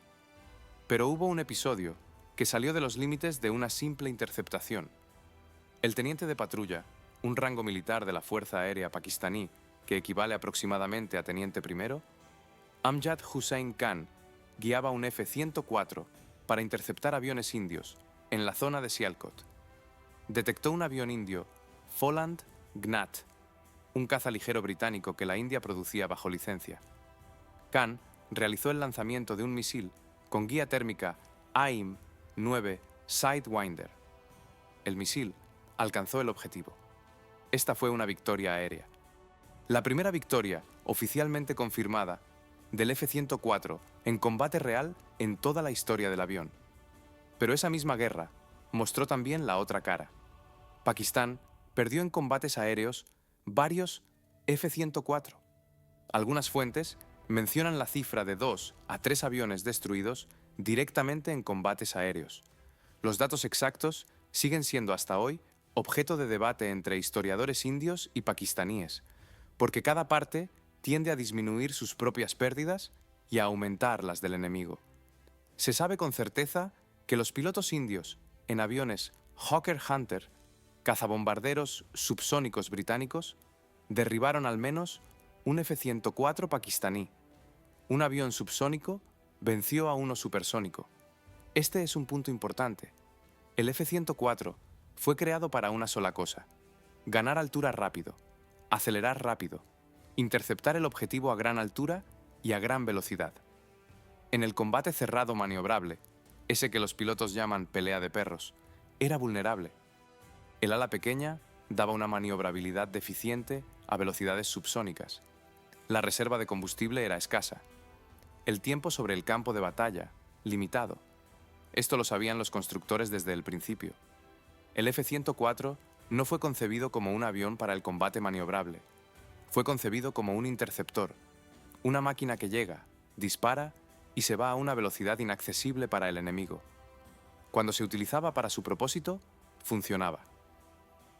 Speaker 1: pero hubo un episodio que salió de los límites de una simple interceptación. El teniente de patrulla, un rango militar de la Fuerza Aérea pakistaní que equivale aproximadamente a teniente primero, Amjad Hussain Khan, guiaba un F-104 para interceptar aviones indios en la zona de Sialkot. Detectó un avión indio, Folland Gnat, un caza ligero británico que la India producía bajo licencia. Khan realizó el lanzamiento de un misil con guía térmica AIM-9 Sidewinder. El misil alcanzó el objetivo. Esta fue una victoria aérea. La primera victoria, oficialmente confirmada, del F-104 en combate real en toda la historia del avión. Pero esa misma guerra mostró también la otra cara. Pakistán perdió en combates aéreos varios F-104. Algunas fuentes mencionan la cifra de 2 a 3 aviones destruidos directamente en combates aéreos. Los datos exactos siguen siendo hasta hoy objeto de debate entre historiadores indios y pakistaníes, porque cada parte tiende a disminuir sus propias pérdidas y a aumentar las del enemigo. Se sabe con certeza que los pilotos indios en aviones Hawker Hunter, cazabombarderos subsónicos británicos, derribaron al menos un F-104 pakistaní. Un avión subsónico venció a uno supersónico. Este es un punto importante. El F-104 fue creado para una sola cosa: ganar altura rápido, acelerar rápido, interceptar el objetivo a gran altura y a gran velocidad. En el combate cerrado maniobrable, ese que los pilotos llaman pelea de perros, era vulnerable. El ala pequeña daba una maniobrabilidad deficiente a velocidades subsónicas. La reserva de combustible era escasa. El tiempo sobre el campo de batalla, limitado. Esto lo sabían los constructores desde el principio. El F-104 no fue concebido como un avión para el combate maniobrable. Fue concebido como un interceptor, una máquina que llega, dispara y se va a una velocidad inaccesible para el enemigo. Cuando se utilizaba para su propósito, funcionaba.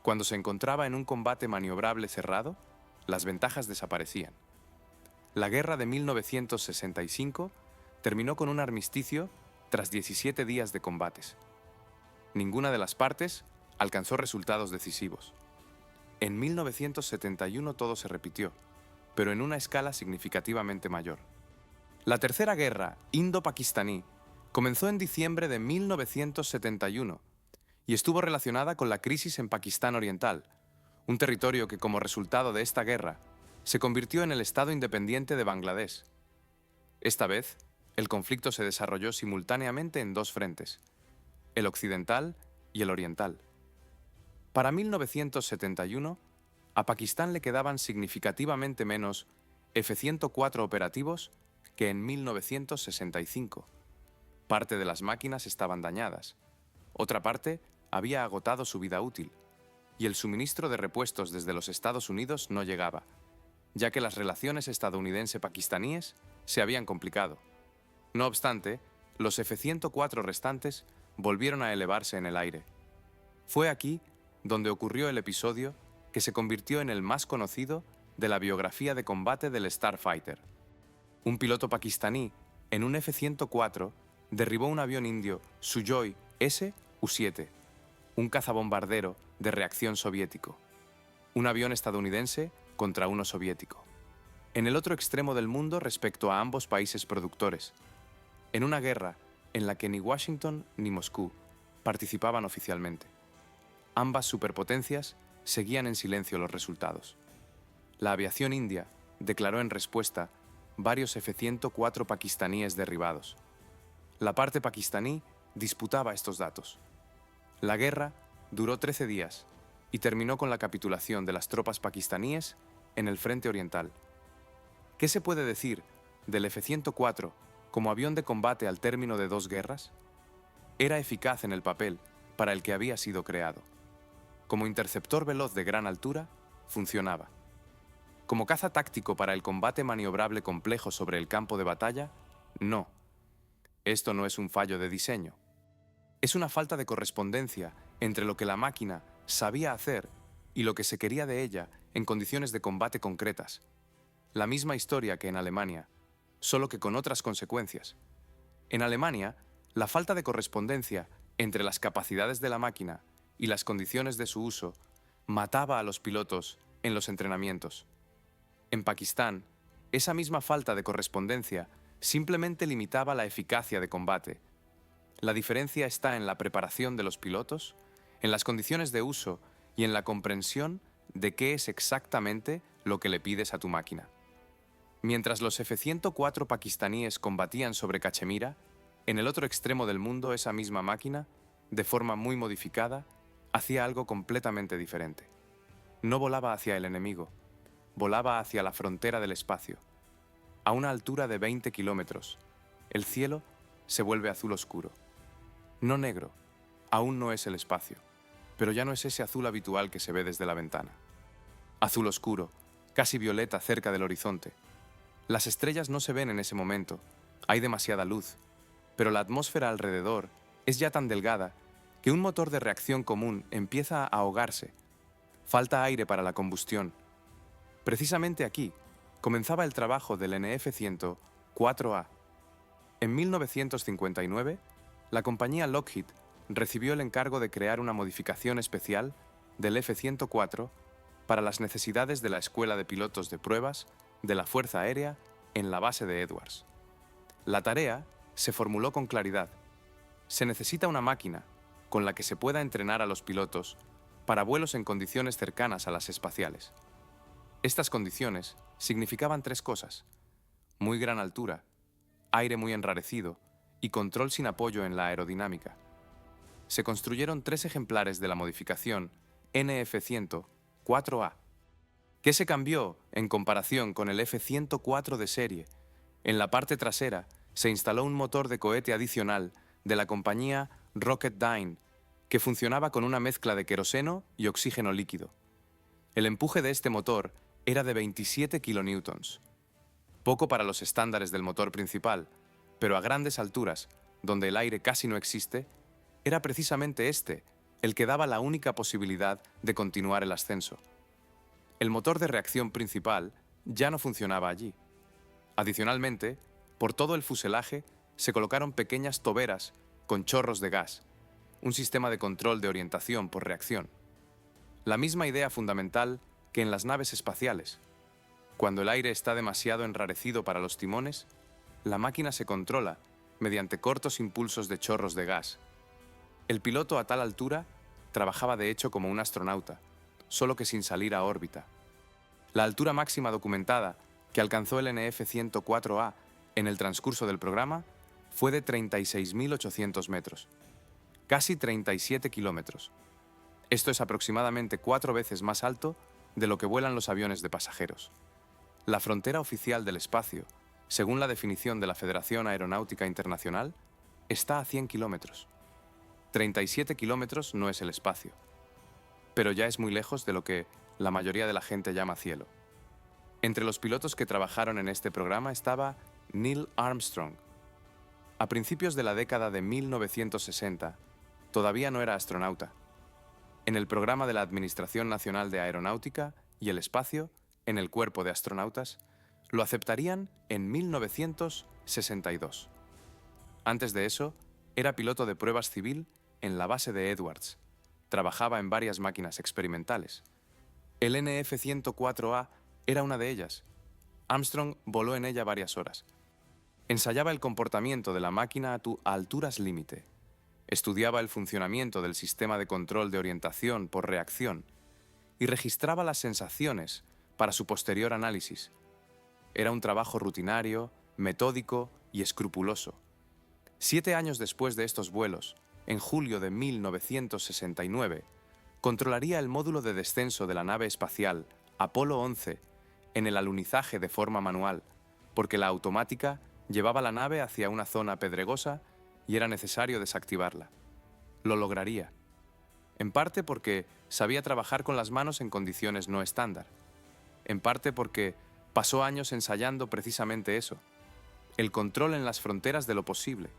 Speaker 1: Cuando se encontraba en un combate maniobrable cerrado, las ventajas desaparecían. La guerra de 1965 terminó con un armisticio tras 17 días de combates. Ninguna de las partes alcanzó resultados decisivos. En 1971 todo se repitió, pero en una escala significativamente mayor. La Tercera Guerra Indo-Pakistaní comenzó en diciembre de 1971 y estuvo relacionada con la crisis en Pakistán Oriental, un territorio que como resultado de esta guerra se convirtió en el Estado independiente de Bangladesh. Esta vez, el conflicto se desarrolló simultáneamente en dos frentes: el occidental y el oriental. Para 1971, a Pakistán le quedaban significativamente menos F-104 operativos que en 1965. Parte de las máquinas estaban dañadas, otra parte había agotado su vida útil, y el suministro de repuestos desde los Estados Unidos no llegaba, ya que las relaciones estadounidense-pakistaníes se habían complicado. No obstante, los F-104 restantes volvieron a elevarse en el aire. Fue aquí donde ocurrió el episodio que se convirtió en el más conocido de la biografía de combate del Starfighter. Un piloto pakistaní en un F-104 derribó un avión indio Sukhoi Su-7, un cazabombardero de reacción soviético. Un avión estadounidense contra uno soviético. En el otro extremo del mundo respecto a ambos países productores. En una guerra en la que ni Washington ni Moscú participaban oficialmente. ambas superpotencias seguían en silencio los resultados. La aviación india declaró en respuesta varios F-104 pakistaníes derribados. La parte pakistaní disputaba estos datos. La guerra duró 13 días y terminó con la capitulación de las tropas pakistaníes en el frente oriental. ¿Qué se puede decir del F-104 como avión de combate al término de 2 guerras? Era eficaz en el papel para el que había sido creado. Como interceptor veloz de gran altura, funcionaba. Como caza táctico para el combate maniobrable complejo sobre el campo de batalla, no. Esto no es un fallo de diseño. Es una falta de correspondencia entre lo que la máquina sabía hacer y lo que se quería de ella en condiciones de combate concretas. La misma historia que en Alemania, solo que con otras consecuencias. En Alemania, la falta de correspondencia entre las capacidades de la máquina y las condiciones de su uso mataba a los pilotos en los entrenamientos. En Pakistán, esa misma falta de correspondencia simplemente limitaba la eficacia de combate. La diferencia está en la preparación de los pilotos, en las condiciones de uso y en la comprensión de qué es exactamente lo que le pides a tu máquina. Mientras los F-104 pakistaníes combatían sobre Cachemira, en el otro extremo del mundo esa misma máquina, de forma muy modificada, hacía algo completamente diferente. No volaba hacia el enemigo, volaba hacia la frontera del espacio. A una altura de 20 kilómetros, el cielo se vuelve azul oscuro. No negro, aún no es el espacio, pero ya no es ese azul habitual que se ve desde la ventana. Azul oscuro, casi violeta cerca del horizonte. Las estrellas no se ven en ese momento, hay demasiada luz, pero la atmósfera alrededor es ya tan delgada que un motor de reacción común empieza a ahogarse. Falta aire para la combustión. Precisamente aquí comenzaba el trabajo del NF-104A. En 1959, la compañía Lockheed recibió el encargo de crear una modificación especial del F-104 para las necesidades de la Escuela de Pilotos de Pruebas de la Fuerza Aérea en la base de Edwards. La tarea se formuló con claridad. Se necesita una máquina con la que se pueda entrenar a los pilotos para vuelos en condiciones cercanas a las espaciales. Estas condiciones significaban 3 cosas: muy gran altura, aire muy enrarecido y control sin apoyo en la aerodinámica. Se construyeron 3 ejemplares de la modificación NF-104A. ¿Qué se cambió en comparación con el F-104 de serie? En la parte trasera se instaló un motor de cohete adicional de la compañía Rocketdyne, que funcionaba con una mezcla de queroseno y oxígeno líquido. El empuje de este motor era de 27 kilonewtons. Poco para los estándares del motor principal, pero a grandes alturas, donde el aire casi no existe, era precisamente este el que daba la única posibilidad de continuar el ascenso. El motor de reacción principal ya no funcionaba allí. Adicionalmente, por todo el fuselaje se colocaron pequeñas toberas con chorros de gas, un sistema de control de orientación por reacción. La misma idea fundamental que en las naves espaciales. Cuando el aire está demasiado enrarecido para los timones, la máquina se controla mediante cortos impulsos de chorros de gas. El piloto a tal altura trabajaba de hecho como un astronauta, solo que sin salir a órbita. La altura máxima documentada que alcanzó el NF-104A en el transcurso del programa fue de 36.800 metros, casi 37 kilómetros. Esto es aproximadamente 4 veces más alto de lo que vuelan los aviones de pasajeros. La frontera oficial del espacio, según la definición de la Federación Aeronáutica Internacional, está a 100 kilómetros. 37 kilómetros no es el espacio, pero ya es muy lejos de lo que la mayoría de la gente llama cielo. Entre los pilotos que trabajaron en este programa estaba Neil Armstrong. A principios de la década de 1960, todavía no era astronauta. En el programa de la Administración Nacional de Aeronáutica y el Espacio, en el Cuerpo de Astronautas, lo aceptarían en 1962. Antes de eso, era piloto de pruebas civil en la base de Edwards. Trabajaba en varias máquinas experimentales. El NF-104A era una de ellas. Armstrong voló en ella varias horas. Ensayaba el comportamiento de la máquina a alturas límite. estudiaba el funcionamiento del sistema de control de orientación por reacción y registraba las sensaciones para su posterior análisis. Era un trabajo rutinario, metódico y escrupuloso. 7 años después de estos vuelos, en julio de 1969, controlaría el módulo de descenso de la nave espacial Apolo 11 en el alunizaje de forma manual, porque la automática llevaba la nave hacia una zona pedregosa y era necesario desactivarla. Lo lograría. En parte porque sabía trabajar con las manos en condiciones no estándar. En parte porque pasó años ensayando precisamente eso, el control en las fronteras de lo posible.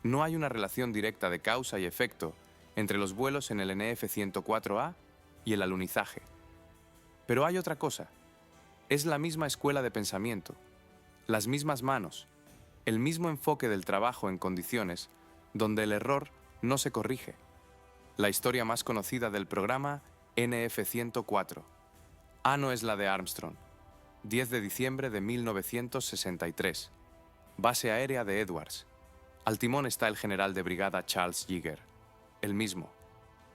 Speaker 1: No hay una relación directa de causa y efecto entre los vuelos en el NF-104A y el alunizaje. Pero hay otra cosa. Es la misma escuela de pensamiento, las mismas manos, el mismo enfoque del trabajo en condiciones donde el error no se corrige. La historia más conocida del programa NF-104. No es la de Armstrong. 10 de diciembre de 1963. Base aérea de Edwards. Al timón está el general de brigada Charles Yeager, el mismo,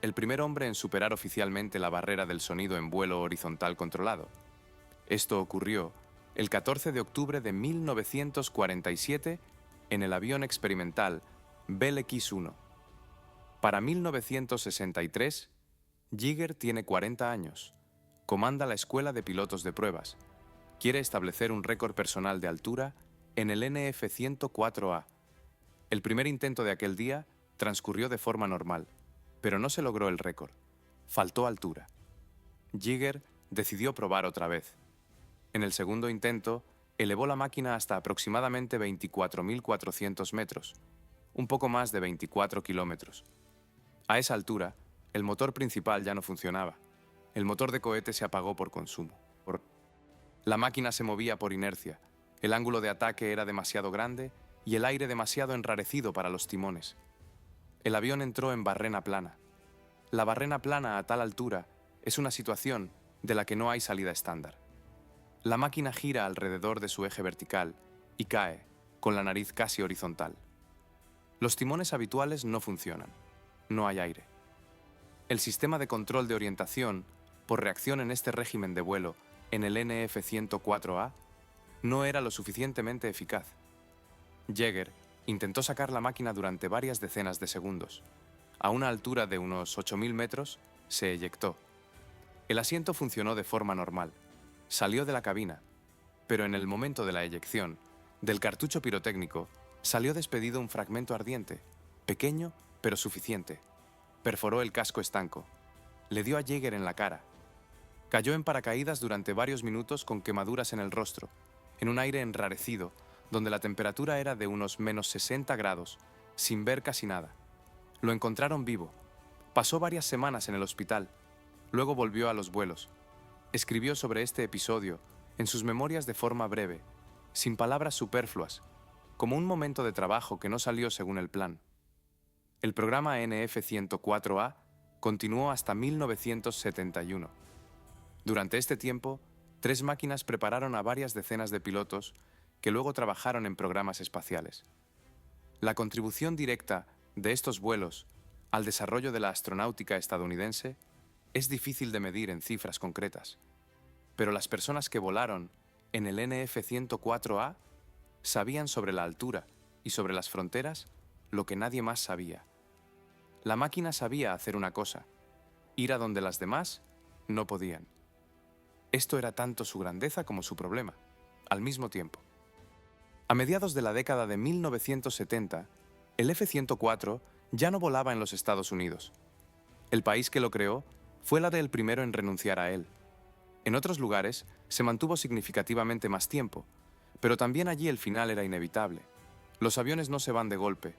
Speaker 1: el primer hombre en superar oficialmente la barrera del sonido en vuelo horizontal controlado. Esto ocurrió el 14 de octubre de 1947 en el avión experimental Bell X-1. Para 1963, Yeager tiene 40 años, comanda la Escuela de Pilotos de Pruebas, quiere establecer un récord personal de altura en el NF-104A. El primer intento de aquel día transcurrió de forma normal, pero no se logró el récord. Faltó altura. Yeager decidió probar otra vez. En el segundo intento, elevó la máquina hasta aproximadamente 24.400 metros, un poco más de 24 kilómetros. A esa altura, el motor principal ya no funcionaba. El motor de cohete se apagó por consumo. La máquina se movía por inercia. El ángulo de ataque era demasiado grande y el aire demasiado enrarecido para los timones. El avión entró en barrena plana. La barrena plana a tal altura es una situación de la que no hay salida estándar. La máquina gira alrededor de su eje vertical y cae, con la nariz casi horizontal. Los timones habituales no funcionan. No hay aire. El sistema de control de orientación, por reacción en este régimen de vuelo en el NF-104A, no era lo suficientemente eficaz. Yeager intentó sacar la máquina durante varias decenas de segundos. A una altura de unos 8.000 metros, se eyectó. El asiento funcionó de forma normal. Salió de la cabina, pero en el momento de la eyección, del cartucho pirotécnico, salió despedido un fragmento ardiente, pequeño pero suficiente. Perforó el casco estanco. Le dio a Yeager en la cara. Cayó en paracaídas durante varios minutos con quemaduras en el rostro, en un aire enrarecido, donde la temperatura era de unos menos 60 grados, sin ver casi nada. Lo encontraron vivo. Pasó varias semanas en el hospital. Luego volvió a los vuelos. Escribió sobre este episodio en sus memorias de forma breve, sin palabras superfluas, como un momento de trabajo que no salió según el plan. El programa NF-104A continuó hasta 1971. Durante este tiempo, 3 máquinas prepararon a varias decenas de pilotos que luego trabajaron en programas espaciales. La contribución directa de estos vuelos al desarrollo de la astronáutica estadounidense es difícil de medir en cifras concretas, pero las personas que volaron en el NF-104A sabían sobre la altura y sobre las fronteras lo que nadie más sabía. La máquina sabía hacer una cosa, ir a donde las demás no podían. Esto era tanto su grandeza como su problema, al mismo tiempo. A mediados de la década de 1970, el F-104 ya no volaba en los Estados Unidos. El país que lo creó fue la del primero en renunciar a él. En otros lugares se mantuvo significativamente más tiempo, pero también allí el final era inevitable. Los aviones no se van de golpe.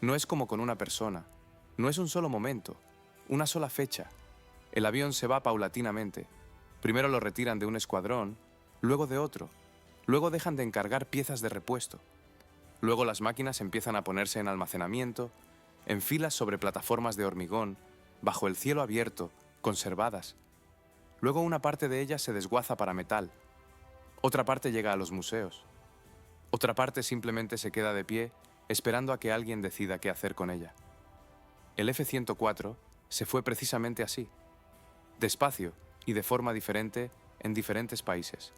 Speaker 1: No es como con una persona. No es un solo momento, una sola fecha. El avión se va paulatinamente. Primero lo retiran de un escuadrón, luego de otro. Luego dejan de encargar piezas de repuesto. Luego las máquinas empiezan a ponerse en almacenamiento, en filas sobre plataformas de hormigón, bajo el cielo abierto, conservadas. Luego una parte de ellas se desguaza para metal. Otra parte llega a los museos. Otra parte simplemente se queda de pie, esperando a que alguien decida qué hacer con ella. el F-104 se fue precisamente así, despacio y de forma diferente en diferentes países.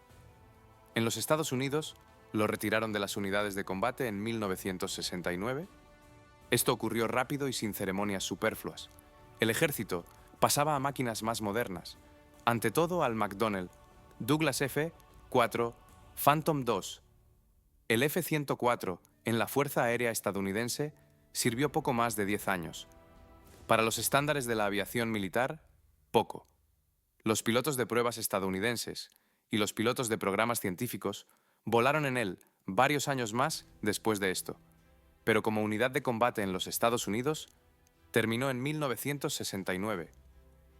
Speaker 1: En los Estados Unidos lo retiraron de las unidades de combate en 1969. Esto ocurrió rápido y sin ceremonias superfluas. El ejército pasaba a máquinas más modernas, ante todo al McDonnell Douglas F-4 Phantom II. El F-104 en la Fuerza Aérea estadounidense sirvió poco más de 10 años. Para los estándares de la aviación militar, poco. Los pilotos de pruebas estadounidenses y los pilotos de programas científicos volaron en él varios años más después de esto, pero como unidad de combate en los Estados Unidos, terminó en 1969.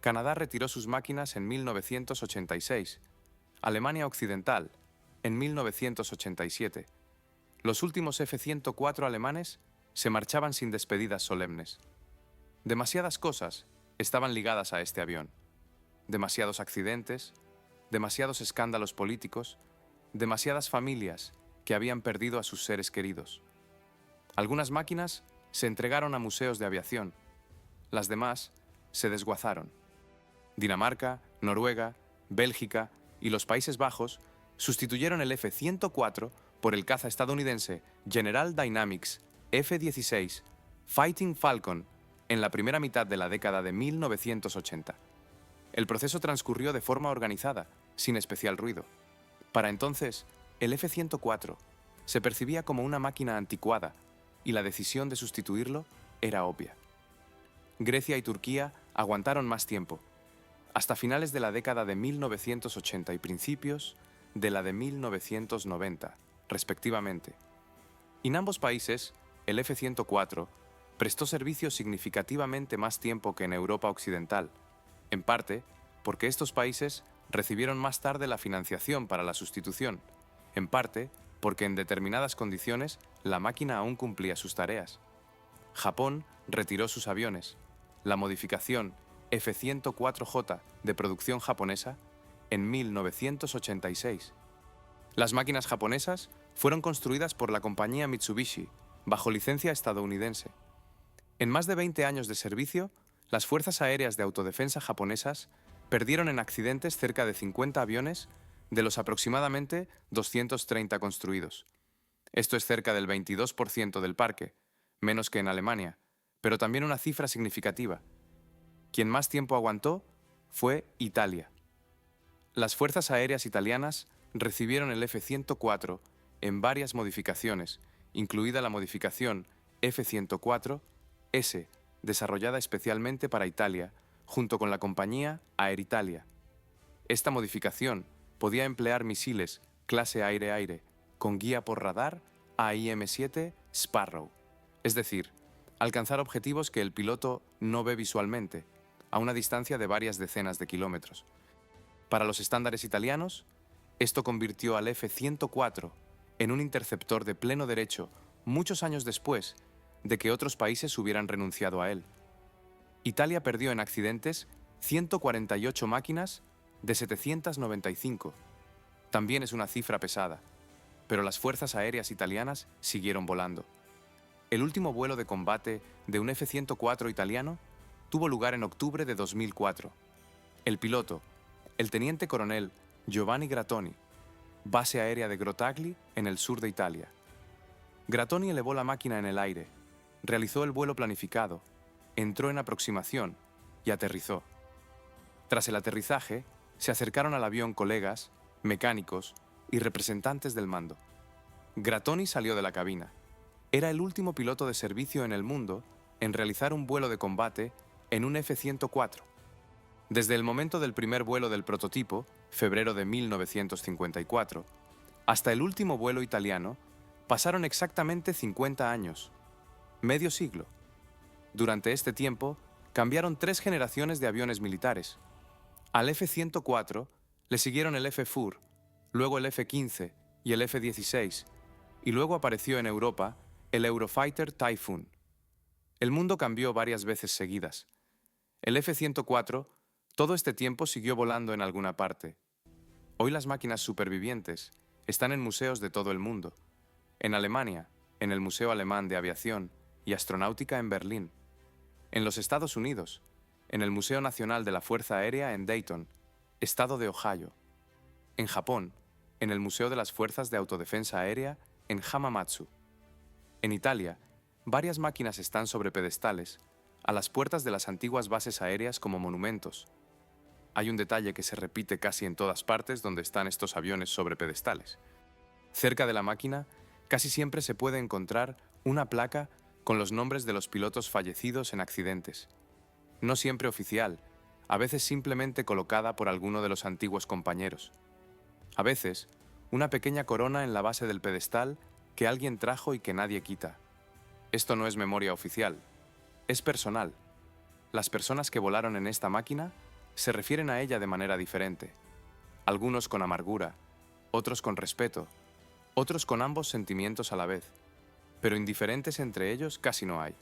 Speaker 1: Canadá retiró sus máquinas en 1986, Alemania Occidental en 1987. Los últimos F-104 alemanes se marchaban sin despedidas solemnes. Demasiadas cosas estaban ligadas a este avión. Demasiados accidentes, demasiados escándalos políticos, demasiadas familias que habían perdido a sus seres queridos. Algunas máquinas se entregaron a museos de aviación, las demás se desguazaron. Dinamarca, Noruega, Bélgica y los Países Bajos sustituyeron el F-104 por el caza estadounidense General Dynamics F-16 Fighting Falcon en la primera mitad de la década de 1980. El proceso transcurrió de forma organizada, sin especial ruido. Para entonces, el F-104 se percibía como una máquina anticuada y la decisión de sustituirlo era obvia. Grecia y Turquía aguantaron más tiempo, hasta finales de la década de 1980 y principios de la de 1990, respectivamente. En ambos países, el F-104 prestó servicio significativamente más tiempo que en Europa Occidental, en parte porque estos países recibieron más tarde la financiación para la sustitución, en parte porque en determinadas condiciones la máquina aún cumplía sus tareas. Japón retiró sus aviones, la modificación F-104J de producción japonesa, en 1986. Las máquinas japonesas fueron construidas por la compañía Mitsubishi, bajo licencia estadounidense. En más de 20 años de servicio, las Fuerzas Aéreas de Autodefensa japonesas perdieron en accidentes cerca de 50 aviones de los aproximadamente 230 construidos. Esto es cerca del 22% del parque, menos que en Alemania, pero también una cifra significativa. Quien más tiempo aguantó fue Italia. Las Fuerzas Aéreas italianas recibieron el F-104 en varias modificaciones, incluida la modificación F-104S, desarrollada especialmente para Italia, junto con la compañía Air Italia. Esta modificación podía emplear misiles clase aire-aire con guía por radar AIM-7 Sparrow, es decir, alcanzar objetivos que el piloto no ve visualmente, a una distancia de varias decenas de kilómetros. Para los estándares italianos, esto convirtió al F-104 en un interceptor de pleno derecho muchos años después de que otros países hubieran renunciado a él. Italia perdió en accidentes 148 máquinas de 795. También es una cifra pesada, pero las fuerzas aéreas italianas siguieron volando. El último vuelo de combate de un F-104 italiano tuvo lugar en octubre de 2004. El piloto, el teniente coronel Giovanni Grattoni, base aérea de Grottaglie, en el sur de Italia. Grattoni elevó la máquina en el aire, realizó el vuelo planificado, entró en aproximación y aterrizó. Tras el aterrizaje, se acercaron al avión colegas, mecánicos y representantes del mando. Grattoni salió de la cabina. Era el último piloto de servicio en el mundo en realizar un vuelo de combate en un F-104. Desde el momento del primer vuelo del prototipo, febrero de 1954, hasta el último vuelo italiano, pasaron exactamente 50 años, medio siglo. Durante este tiempo, cambiaron 3 generaciones de aviones militares. Al F-104 le siguieron el F-4, luego el F-15 y el F-16, y luego apareció en Europa el Eurofighter Typhoon. El mundo cambió varias veces seguidas. El F-104 todo este tiempo siguió volando en alguna parte. Hoy las máquinas supervivientes están en museos de todo el mundo. En Alemania, en el Museo Alemán de Aviación y Astronáutica en Berlín. En los Estados Unidos, en el Museo Nacional de la Fuerza Aérea en Dayton, estado de Ohio. En Japón, en el Museo de las Fuerzas de Autodefensa Aérea en Hamamatsu. En Italia, varias máquinas están sobre pedestales, a las puertas de las antiguas bases aéreas como monumentos. Hay un detalle que se repite casi en todas partes donde están estos aviones sobre pedestales. Cerca de la máquina, casi siempre se puede encontrar una placa con los nombres de los pilotos fallecidos en accidentes. No siempre oficial, a veces simplemente colocada por alguno de los antiguos compañeros. A veces, una pequeña corona en la base del pedestal que alguien trajo y que nadie quita. Esto no es memoria oficial, es personal. Las personas que volaron en esta máquina se refieren a ella de manera diferente. Algunos con amargura, otros con respeto, otros con ambos sentimientos a la vez, pero indiferentes entre ellos casi no hay.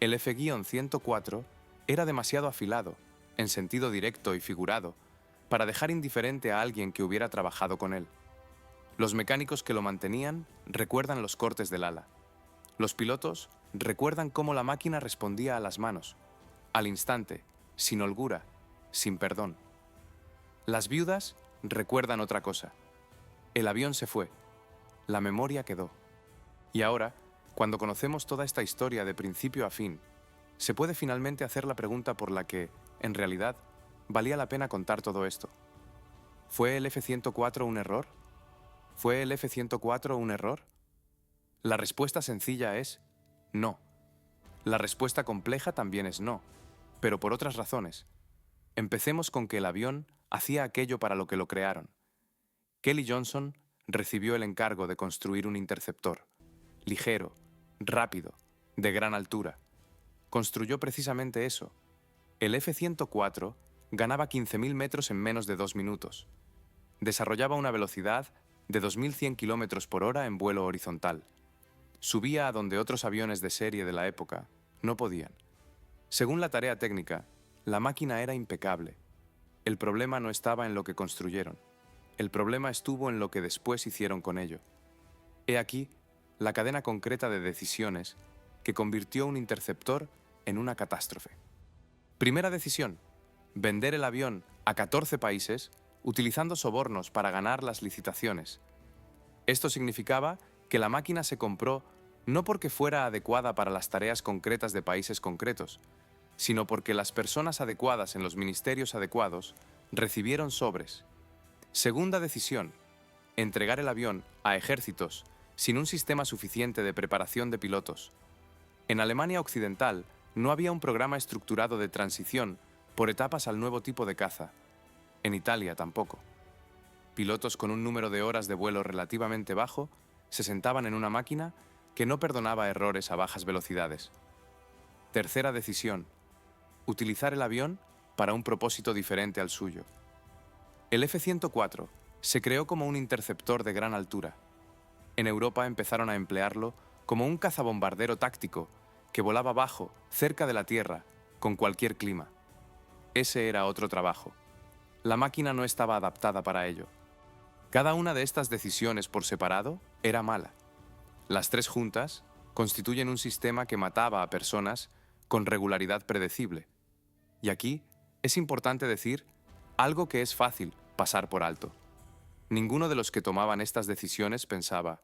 Speaker 1: El F-104 era demasiado afilado, en sentido directo y figurado, para dejar indiferente a alguien que hubiera trabajado con él. Los mecánicos que lo mantenían recuerdan los cortes del ala. Los pilotos recuerdan cómo la máquina respondía a las manos, al instante, sin holgura, sin perdón. Las viudas recuerdan otra cosa. El avión se fue, la memoria quedó. Y ahora, cuando conocemos toda esta historia de principio a fin, se puede finalmente hacer la pregunta por la que, en realidad, valía la pena contar todo esto. ¿Fue el F-104 un error? ¿Fue el F-104 un error? La respuesta sencilla es no. La respuesta compleja también es no, pero por otras razones. Empecemos con que el avión hacía aquello para lo que lo crearon. Kelly Johnson recibió el encargo de construir un interceptor, ligero, rápido, de gran altura. Construyó precisamente eso. El F-104 ganaba 15.000 metros en menos de 2 minutos. Desarrollaba una velocidad de 2.100 km por hora en vuelo horizontal. Subía a donde otros aviones de serie de la época no podían. Según la tarea técnica, la máquina era impecable. El problema no estaba en lo que construyeron. El problema estuvo en lo que después hicieron con ello. He aquí la cadena concreta de decisiones que convirtió un interceptor en una catástrofe. Primera decisión: vender el avión a 14 países utilizando sobornos para ganar las licitaciones. Esto significaba que la máquina se compró no porque fuera adecuada para las tareas concretas de países concretos, sino porque las personas adecuadas en los ministerios adecuados recibieron sobres. Segunda decisión: entregar el avión a ejércitos sin un sistema suficiente de preparación de pilotos. En Alemania Occidental no había un programa estructurado de transición por etapas al nuevo tipo de caza. En Italia tampoco. Pilotos con un número de horas de vuelo relativamente bajo se sentaban en una máquina que no perdonaba errores a bajas velocidades. Tercera decisión: utilizar el avión para un propósito diferente al suyo. El F-104 se creó como un interceptor de gran altura. En Europa empezaron a emplearlo como un cazabombardero táctico que volaba bajo, cerca de la tierra, con cualquier clima. Ese era otro trabajo. La máquina no estaba adaptada para ello. Cada una de estas decisiones por separado era mala. Las tres juntas constituyen un sistema que mataba a personas con regularidad predecible. Y aquí es importante decir algo que es fácil pasar por alto. Ninguno de los que tomaban estas decisiones pensaba: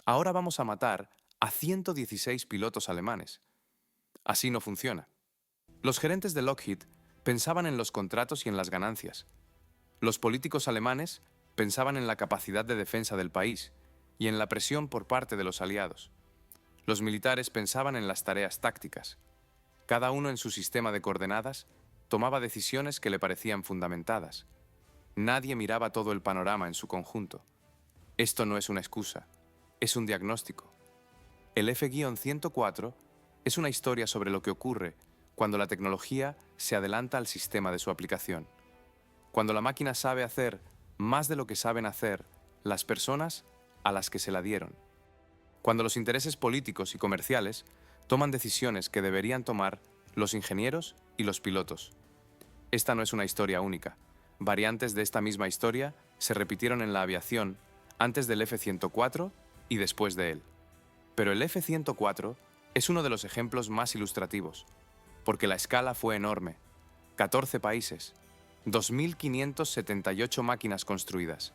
Speaker 1: ahora vamos a matar a 116 pilotos alemanes. Así no funciona. Los gerentes de Lockheed pensaban en los contratos y en las ganancias. Los políticos alemanes pensaban en la capacidad de defensa del país y en la presión por parte de los aliados. Los militares pensaban en las tareas tácticas. Cada uno en su sistema de coordenadas tomaba decisiones que le parecían fundamentadas. Nadie miraba todo el panorama en su conjunto. Esto no es una excusa, es un diagnóstico. El F-104 es una historia sobre lo que ocurre cuando la tecnología se adelanta al sistema de su aplicación. Cuando la máquina sabe hacer más de lo que saben hacer las personas a las que se la dieron. Cuando los intereses políticos y comerciales toman decisiones que deberían tomar los ingenieros y los pilotos. Esta no es una historia única. Variantes de esta misma historia se repitieron en la aviación antes del F-104 y después de él. Pero el F-104 es uno de los ejemplos más ilustrativos. porque la escala fue enorme. 14 países, 2.578 máquinas construidas,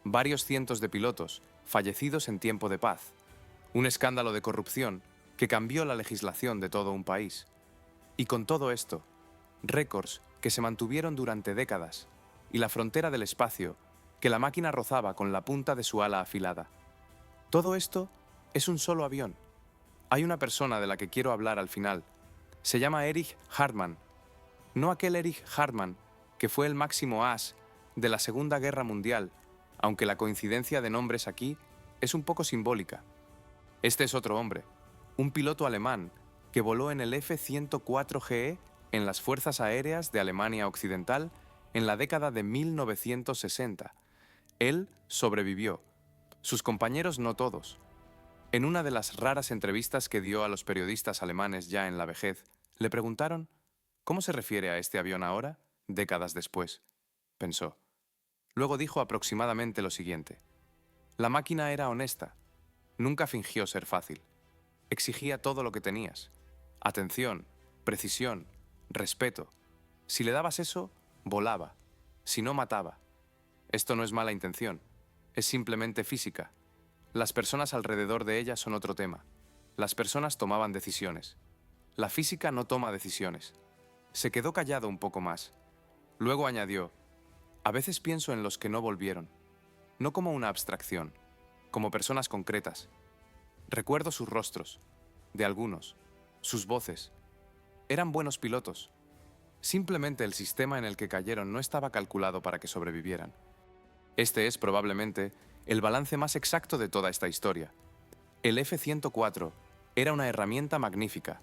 Speaker 1: varios cientos de pilotos fallecidos en tiempo de paz, un escándalo de corrupción que cambió la legislación de todo un país. Y con todo esto, récords que se mantuvieron durante décadas y la frontera del espacio que la máquina rozaba con la punta de su ala afilada. Todo esto es un solo avión. Hay una persona de la que quiero hablar al final. Se llama Erich Hartmann. No aquel Erich Hartmann que fue el máximo as de la Segunda Guerra Mundial, aunque la coincidencia de nombres aquí es un poco simbólica. Este es otro hombre, un piloto alemán que voló en el F-104GE en las Fuerzas Aéreas de Alemania Occidental en la década de 1960. Él sobrevivió, sus compañeros no todos. En una de las raras entrevistas que dio a los periodistas alemanes ya en la vejez, le preguntaron ¿cómo se refiere a este avión ahora, décadas después? Pensó. Luego dijo aproximadamente lo siguiente. La máquina era honesta. Nunca fingió ser fácil. Exigía todo lo que tenías. Atención, precisión, respeto. Si le dabas eso, volaba. Si no, mataba. Esto no es mala intención. Es simplemente física. Las personas alrededor de ella son otro tema. Las personas tomaban decisiones. La física no toma decisiones. Se quedó callado un poco más. Luego añadió, a veces pienso en los que no volvieron. No como una abstracción, como personas concretas. Recuerdo sus rostros, de algunos, sus voces. Eran buenos pilotos. Simplemente el sistema en el que cayeron no estaba calculado para que sobrevivieran. Este es, probablemente, el balance más exacto de toda esta historia. El F-104 era una herramienta magnífica,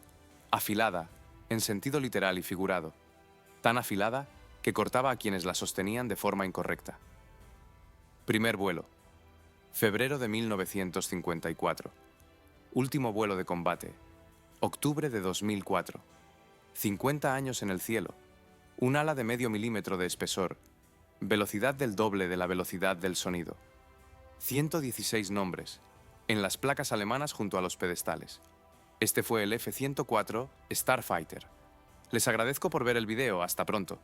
Speaker 1: afilada, en sentido literal y figurado, tan afilada que cortaba a quienes la sostenían de forma incorrecta. Primer vuelo. Febrero de 1954. Último vuelo de combate. Octubre de 2004. 50 años en el cielo. Un ala de medio milímetro de espesor. Velocidad del doble de la velocidad del sonido. 116 nombres. En las placas alemanas junto a los pedestales. Este fue el F-104 Starfighter. Les agradezco por ver el video. Hasta pronto.